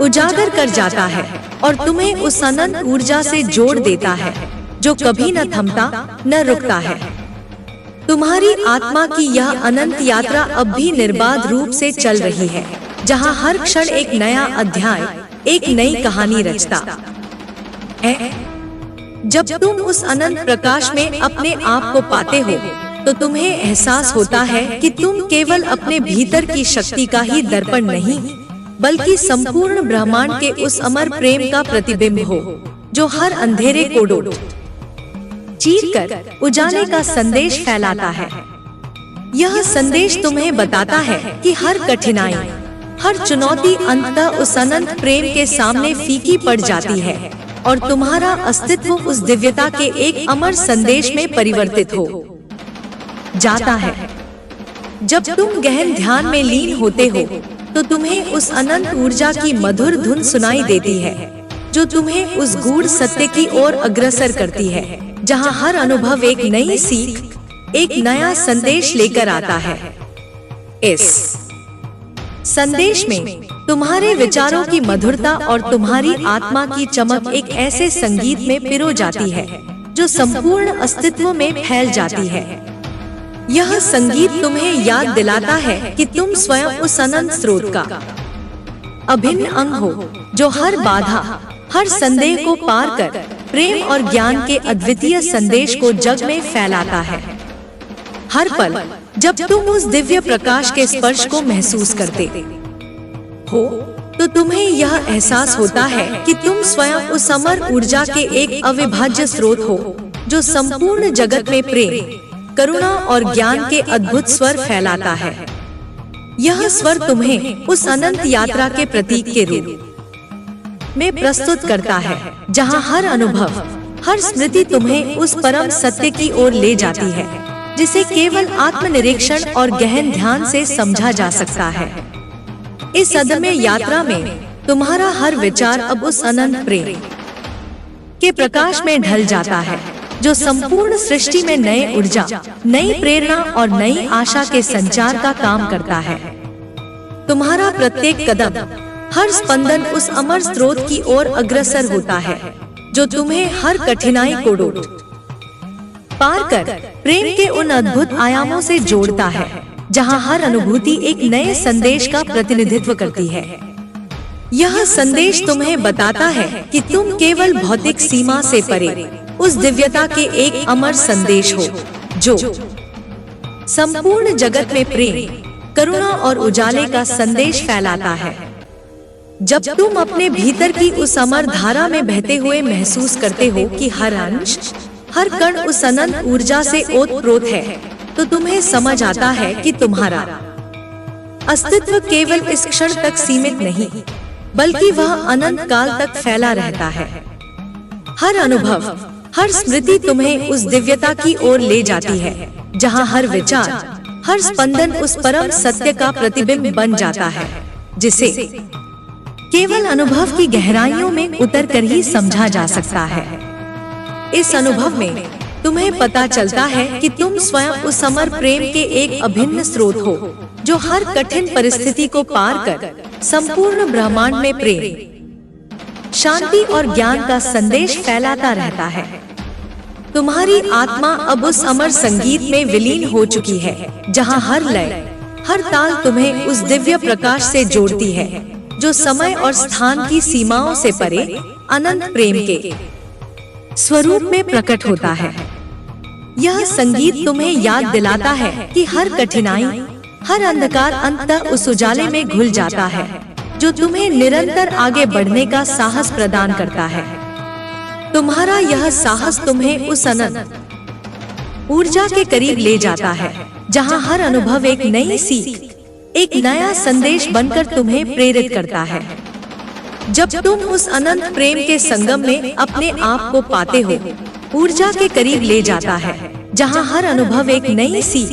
उजागर कर जाता है और तुम्हें उस अनंत ऊर्जा से जोड़ देता है जो कभी न थमता न रुकता है। तुम्हारी आत्मा की यह अनंत यात्रा अब भी निर्बाध रूप से चल रही है, जहां हर क्षण एक नया अध्याय, एक नई कहानी रचता है। जब तुम उस अनंत प्रकाश में अपने आप को पाते हो, तो तुम्हें एहसास होता है कि तुम केवल अपने भीतर की शक्ति का ही दर्पण नहीं, बल्कि संपूर्ण ब्रह्मांड के उस अमर प्रेम का प्रतिबिंब हो, जो हर अंधेरे को चीर कर उजाले का संदेश फैलाता है। यह संदेश तुम्हें बताता है कि हर कठिनाई, हर चुनौती अंततः उस अनंत प्रेम के सामने फीकी पड़ जाती है और तुम्हारा अस्तित्व उस दिव्यता के एक अमर संदेश में परिवर्तित हो जाता है। जब तुम गहन ध्यान में लीन होते हो, तो तुम्हें उस अनंत ऊर्जा की मधुर धुन सुनाई देती है, जो तुम्हें उस गूढ़ सत्य की ओर अग्रसर करती है, जहां हर अनुभव एक नई सीख, एक नया संदेश लेकर आता है। इस संदेश में तुम्हारे विचारों की मधुरता और तुम्हारी आत्मा की चमक एक ऐसे संगीत में पिरो जाती है जो संपूर्ण अस्तित्व में फैल जाती है। यह संगीत तुम्हें याद दिलाता है कि तुम स्वयं उस अनंत स्रोत का अभिन्न अंग हो, जो हर बाधा, हर संदेह को पार कर प्रेम और ज्ञान के अद्वितीय संदेश को जग में फैलाता है। हर पल जब तुम उस दिव्य प्रकाश के स्पर्श को महसूस करते हो, तो तुम्हें यह एहसास होता है कि तुम स्वयं उस अमर ऊर्जा के एक अविभाज्य स्रोत हो, जो संपूर्ण जगत में प्रेम, करुणा और ज्ञान के अद्भुत स्वर फैलाता है। यह स्वर तुम्हें उस अनंत यात्रा के प्रतीक के रूप में प्रस्तुत करता है, जहां हर अनुभव, हर स्मृति तुम्हें उस परम सत्य की ओर ले जाती है, जिसे केवल आत्मनिरीक्षण और गहन ध्यान से समझा जा सकता है। इस अदम्य यात्रा में तुम्हारा हर विचार अब उस अनंत प्रेम के प्रकाश में ढल जाता है, जो संपूर्ण सृष्टि में नए ऊर्जा, नई प्रेरणा और नई आशा के संचार का काम करता है। तुम्हारा प्रत्येक कदम, हर स्पंदन उस अमर स्रोत की ओर अग्रसर होता है, जो तुम्हें हर कठिनाई को पार कर प्रेम के उन अद्भुत आयामों से जोड़ता है, जहां हर अनुभूति एक नए संदेश का प्रतिनिधित्व करती है। यह संदेश तुम्हें बताता है कि तुम केवल भौतिक सीमा से परे उस दिव्यता के एक अमर संदेश हो, जो संपूर्ण जगत में प्रेम, करुणा और उजाले का संदेश फैलाता है। जब तुम अपने भीतर की उस अमर धारा में बहते हुए महसूस करते हो कि हर अंश, हर कण उस अनंत ऊर्जा से ओतप्रोत है, तो तुम्हें समझ आता है कि तुम्हारा अस्तित्व केवल इस क्षण तक सीमित नहीं, बल्कि वह अनंत काल तक फैला रहता है। हर अनुभव, हर स्मृति तुम्हें उस दिव्यता की ओर ले जाती है, जहां हर विचार, हर स्पंदन उस परम सत्य का प्रतिबिंब बन जाता है, जिसे केवल अनुभव की गहराइयों में उतरकर ही समझा जा सकता है। इस अनुभव में तुम्हें पता चलता है कि तुम स्वयं उस अमर प्रेम के एक अभिन्न स्रोत हो, जो हर कठिन परिस्थिति को पार कर संपूर्ण ब्रह्मांड में प्रेम, शांति और ज्ञान का संदेश फैलाता रहता है। तुम्हारी आत्मा अब उस अमर संगीत में विलीन हो चुकी है, जहां हर लय, हर ताल तुम्हें उस दिव्य प्रकाश से जोड़ती है, जो समय और स्थान की सीमाओं से परे अनंत प्रेम के स्वरूप में प्रकट होता है। यह संगीत तुम्हें याद दिलाता है कि हर कठिनाई, हर अंधकार अंततः उस उजाले में घुल जाता है, जो तुम्हें निरंतर आगे बढ़ने का साहस प्रदान करता है। तुम्हारा यह साहस तुम्हें उस अनंत ऊर्जा के करीब ले जाता है, जहां हर अनुभव एक नई सीख, एक नया संदेश बनकर तुम्हें प्रेरित करता है। जब तुम उस अनंत प्रेम के संगम में अपने आप को पाते हो, ऊर्जा के करीब ले जाता है, जहां हर अनुभव एक नई सीख,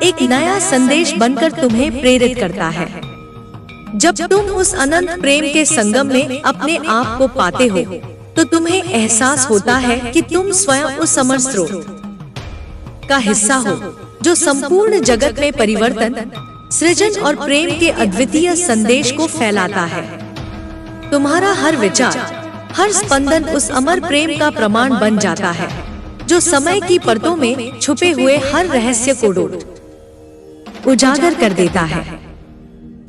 एक नया संदेश बनकर तुम्हें प्रेरित करता है। जब तुम उस अनंत प्रेम के संगम में अपने आप को पाते हो, तो तुम्हें एहसास होता है कि तुम स्वयं उस अमर स्रोत का हिस्सा हो जो संपूर्ण जगत में परिवर्तन, सृजन और प्रेम के अद्वितीय संदेश को फैलाता है। तुम्हारा हर विचार, हर स्पंदन उस अमर प्रेम का प्रमाण बन जाता है जो समय की परतों में छुपे हुए हर रहस्य को उजागर कर देता है।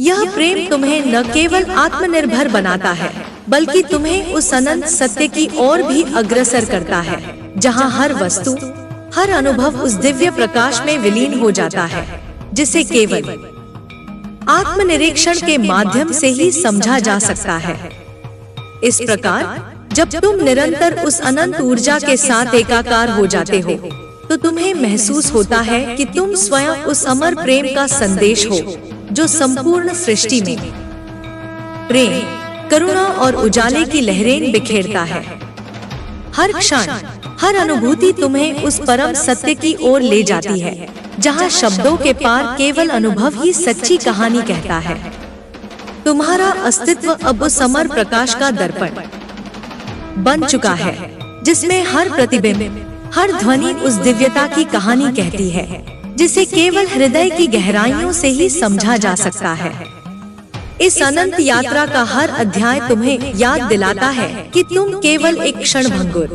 यह प्रेम तुम्हें न केवल आत्मनिर्भर बनाता है, बल्कि तुम्हें उस अनंत सत्य की ओर भी अग्रसर करता है, जहां हर वस्तु, हर अनुभव उस दिव्य प्रकाश में विलीन हो जाता है, जिसे केवल आत्मनिरीक्षण के माध्यम से ही समझा जा सकता है। इस प्रकार जब तुम निरंतर उस अनंत ऊर्जा के साथ एकाकार हो जाते हो, तो तुम्हें महसूस होता है कि तुम स्वयं उस अमर प्रेम का संदेश हो जो संपूर्ण सृष्टि में प्रेम, करुणा और उजाले की लहरें बिखेरता है। हर क्षण, हर अनुभूति तुम्हें उस परम सत्य की ओर ले जाती है, जहां शब्दों के पार केवल अनुभव ही सच्ची कहानी कहता है। तुम्हारा अस्तित्व अब उस अमर प्रकाश का दर्पण बन चुका है, जिसमें हर प्रतिबिंब, हर ध्वनि उस दिव्यता की कहानी कहती है, जिसे केवल हृदय की गहराइयों से ही समझा जा सकता है। इस अनंत यात्रा का हर अध्याय तुम्हें याद दिलाता है कि तुम केवल एक क्षणभंगुर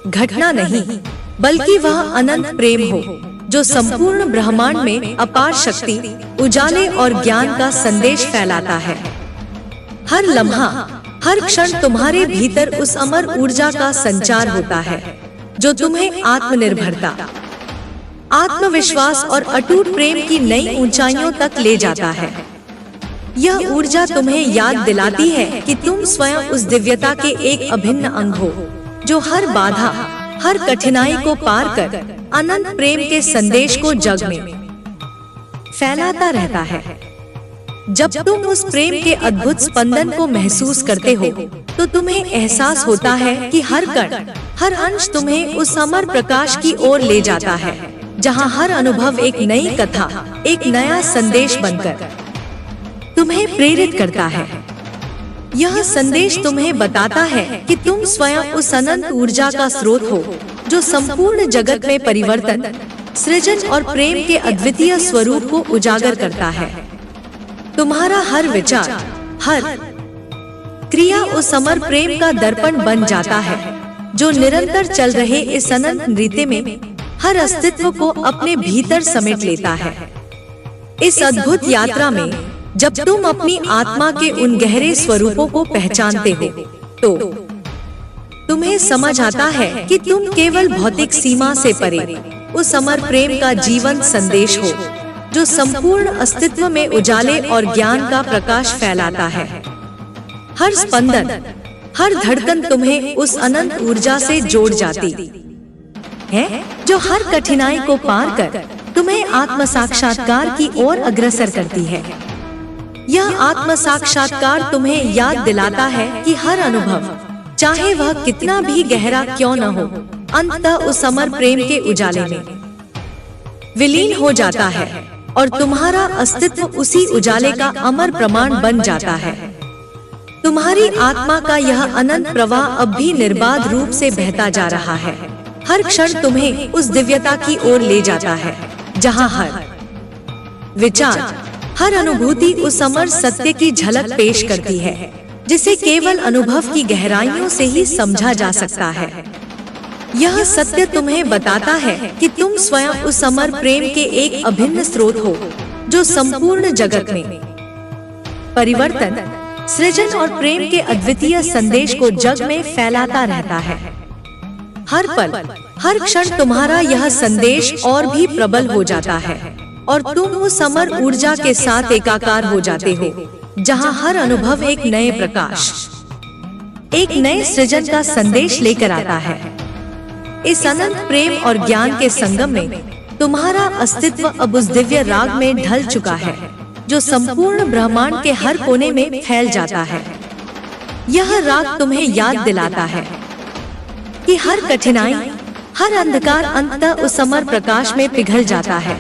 घटना नहीं, बल्कि वह अनंत प्रेम हो जो संपूर्ण ब्रह्मांड में अपार शक्ति, उजाले और ज्ञान का संदेश फैलाता है। हर लम्हा, हर क्षण तुम्हारे भीतर उस अमर ऊर्जा का संचार होता है, जो तुम्हें आत्मनिर्भरता, आत्मविश्वास और अटूट प्रेम की नई ऊंचाइयों तक ले जाता है। यह ऊर्जा तुम्हें याद दिलाती है कि तुम स्वयं उस दिव्यता के एक अभिन्न अंग हो, जो हर बाधा, हर कठिनाई को पार कर अनंत प्रेम के संदेश को जग में फैलाता रहता है। जब तुम उस प्रेम के अद्भुत स्पंदन को महसूस करते हो, तो तुम्हें एहसास होता है कि हर कण, हर अंश तुम्हें उस अमर प्रकाश की ओर ले जाता है, जहां हर अनुभव एक नई कथा, एक नया संदेश बनकर तुम्हें प्रेरित करता है। यह संदेश तुम्हें बताता है कि तुम स्वयं उस अनंत ऊर्जा का स्रोत हो, जो संपूर्ण जगत में परिवर्तन, सृजन और प्रेम के अद्वितीय स्वरूप को उजागर करता है। तुम्हारा हर विचार, हर क्रिया उस अमर प्रेम का दर्पण बन जाता है, जो निरंतर चल रहे इस अनंत नृत्य में हर अस्तित्व को अपने भीतर समेट लेता है। इस अद्भुत यात्रा में जब तुम अपनी आत्मा के उन गहरे स्वरूपों को पहचानते हो, तो तुम्हें समझ आता है कि तुम केवल भौतिक सीमा से परे उस अमर प्रेम का जीवंत संदेश हो, जो संपूर्ण अस्तित्व में उजाले और ज्ञान का प्रकाश फैलाता है। हर स्पंदन, हर धड़कन तुम्हें उस अनंत ऊर्जा से जोड़ जाती है, जो हर कठिनाई को पार कर तुम्हें आत्म साक्षात्कार की ओर अग्रसर करती है। यह आत्म साक्षात्कार तुम्हें याद दिलाता है कि हर अनुभव, चाहे वह कितना भी गहरा क्यों न हो, अंततः उस अमर प्रेम के उजाले में विलीन हो जाता है और तुम्हारा अस्तित्व उसी उजाले का अमर प्रमाण बन जाता है। तुम्हारी आत्मा का यह अनंत प्रवाह अब भी निर्बाध रूप से बहता जा रहा है। हर क्षण तुम्हें उस दिव्यता की ओर ले जाता है, जहां हर विचार, हर अनुभूति उस अमर सत्य की झलक पेश करती है, जिसे केवल अनुभव की गहराइयों से ही समझा जा सकता है। यह सत्य तुम्हें बताता है कि तुम स्वयं उस अमर प्रेम के एक अभिन्न स्रोत हो, जो संपूर्ण जगत में परिवर्तन, सृजन और प्रेम के अद्वितीय संदेश को जग में फैलाता रहता है। हर पल, हर क्षण तुम्हारा यह संदेश और भी प्रबल हो जाता है और तुम उस अमर ऊर्जा के साथ एकाकार हो जाते हो, जहां हर अनुभव एक नए प्रकाश, एक नए सृजन का संदेश लेकर आता है। इस अनंत प्रेम और ज्ञान के संगम में तुम्हारा अस्तित्व अब उस दिव्य राग में ढल चुका है, जो संपूर्ण ब्रह्मांड के हर कोने में फैल जाता है। यह राग तुम्हें याद दिलाता है कि हर कठिनाई, हर अंधकार अंततः उस अमर प्रकाश में पिघल जाता है,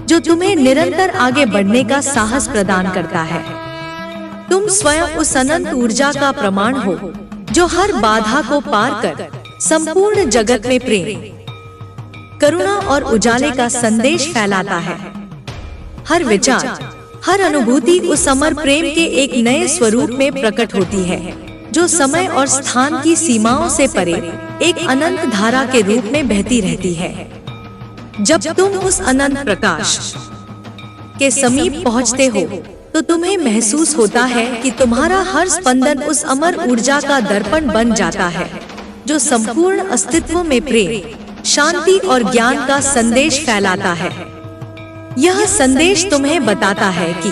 जो तुम्हें निरंतर आगे बढ़ने का साहस प्रदान करता है। तुम स्वयं उस अनंत ऊर्जा का प्रमाण हो, जो हर बाधा को पार कर संपूर्ण जगत में प्रेम, करुणा और उजाले का संदेश फैलाता है। हर विचार, हर अनुभूति उस अमर प्रेम के एक नए स्वरूप में प्रकट होती है, जो समय और स्थान की सीमाओं से परे एक अनंत धारा के रूप में बहती रहती है। जब तुम उस अनंत प्रकाश के समीप पहुंचते हो, तो तुम्हें महसूस होता है कि तुम्हारा हर स्पंदन उस अमर ऊर्जा का दर्पण बन जाता है, जो संपूर्ण अस्तित्व में प्रेम, शांति और ज्ञान का संदेश फैलाता है। यह संदेश तुम्हें बताता है कि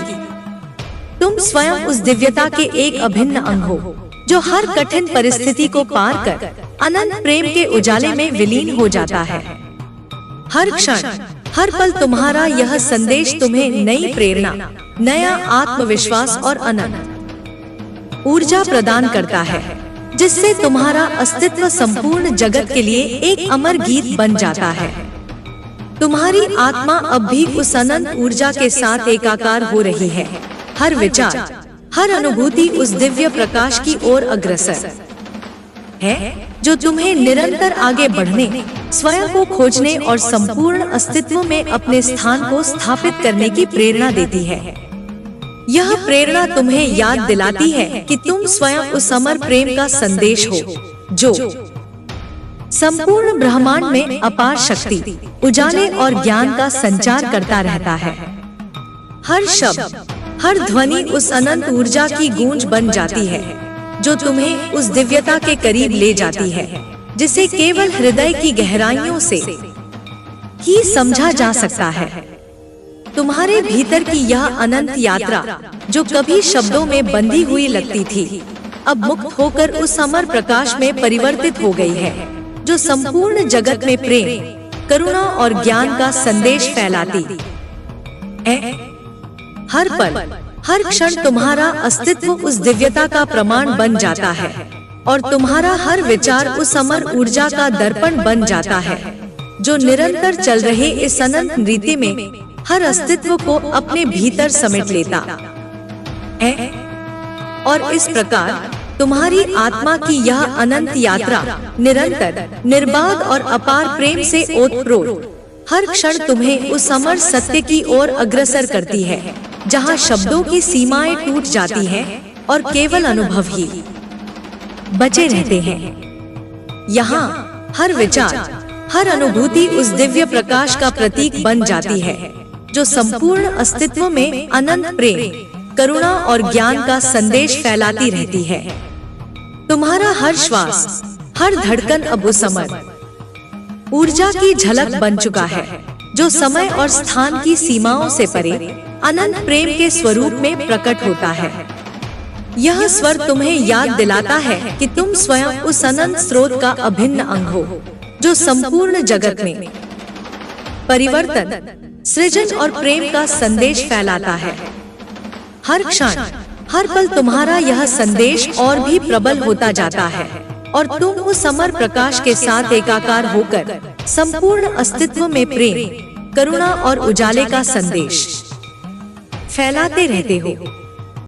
तुम स्वयं उस दिव्यता के एक अभिन्न अंग हो, जो हर कठिन परिस्थिति को पार कर अनंत प्रेम के उजाले में विलीन हो जाता है। हर क्षण, हर पल तुम्हारा यह संदेश तुम्हें नई प्रेरणा, नया आत्मविश्वास और अनंत ऊर्जा प्रदान करता है, जिससे तुम्हारा अस्तित्व संपूर्ण जगत के लिए एक अमर गीत बन जाता है। तुम्हारी आत्मा अब भी उस अनंत ऊर्जा के साथ एकाकार हो रही है। हर विचार, हर अनुभूति उस दिव्य प्रकाश की ओर अग्रसर है, जो तुम्हें निरंतर आगे बढ़ने, स्वयं को खोजने और संपूर्ण अस्तित्व में अपने स्थान को स्थापित करने की प्रेरणा देती है। यह प्रेरणा तुम्हें याद दिलाती है कि तुम स्वयं उस अमर प्रेम का संदेश हो, जो संपूर्ण ब्रह्मांड में अपार शक्ति, उजाले और ज्ञान का संचार करता रहता है। हर शब्द, हर ध्वनि उस अनंत ऊर्जा की गूंज बन जाती है, जो तुम्हें उस दिव्यता के करीब ले जाती है, जिसे केवल हृदय की गहराइयों से ही समझा जा सकता है। तुम्हारे भीतर की यह अनंत यात्रा, जो कभी शब्दों में बंधी हुई लगती थी, अब मुक्त होकर उस अमर प्रकाश में परिवर्तित हो गई है, जो संपूर्ण जगत में प्रेम, करुणा और ज्ञान का संदेश फैलाती है। हर पल, हर क्षण तुम्हारा अस्तित्व उस दिव्यता का प्रमाण बन जाता है, और तुम्हारा हर विचार उस अमर ऊर्जा का दर्पण बन जाता है, जो निरंतर चल रहे इस अनंत नृत्य में हर अस्तित्व को अपने भीतर समेट लेता है। और इस प्रकार तुम्हारी आत्मा की यह अनंत यात्रा निरंतर, निर्बाध और अपार प्रेम से ओतप्रोत हर क्षण तुम्हें उस अमर सत्य की ओर अग्रसर करती है, जहाँ शब्दों की सीमाएं टूट जाती हैं और केवल अनुभव ही बचे रहते हैं। यहाँ हर विचार, हर अनुभूति उस दिव्य प्रकाश का प्रतीक बन जाती है, जो संपूर्ण अस्तित्व में अनंत प्रेम, करुणा और ज्ञान का संदेश फैलाती रहती है। तुम्हारा हर श्वास, हर धड़कन अब उस अमर ऊर्जा की झलक बन चुका है, जो समय और स्थान की सीमाओं से परे अनंत प्रेम के स्वरूप में प्रकट होता है। यह स्वर तुम्हें याद दिलाता है कि तुम स्वयं उस अनंत स्रोत का अभिन्न अंग हो, जो संपूर्ण जगत में परिवर्तन, सृजन और प्रेम का संदेश फैलाता है। हर क्षण, हर पल तुम्हारा यह संदेश और भी प्रबल होता जाता है, और तुम उस अमर प्रकाश के साथ एकाकार होकर संपूर्ण अस्तित्व में प्रेम, करुणा और उजाले का संदेश फैलाते रहते हो।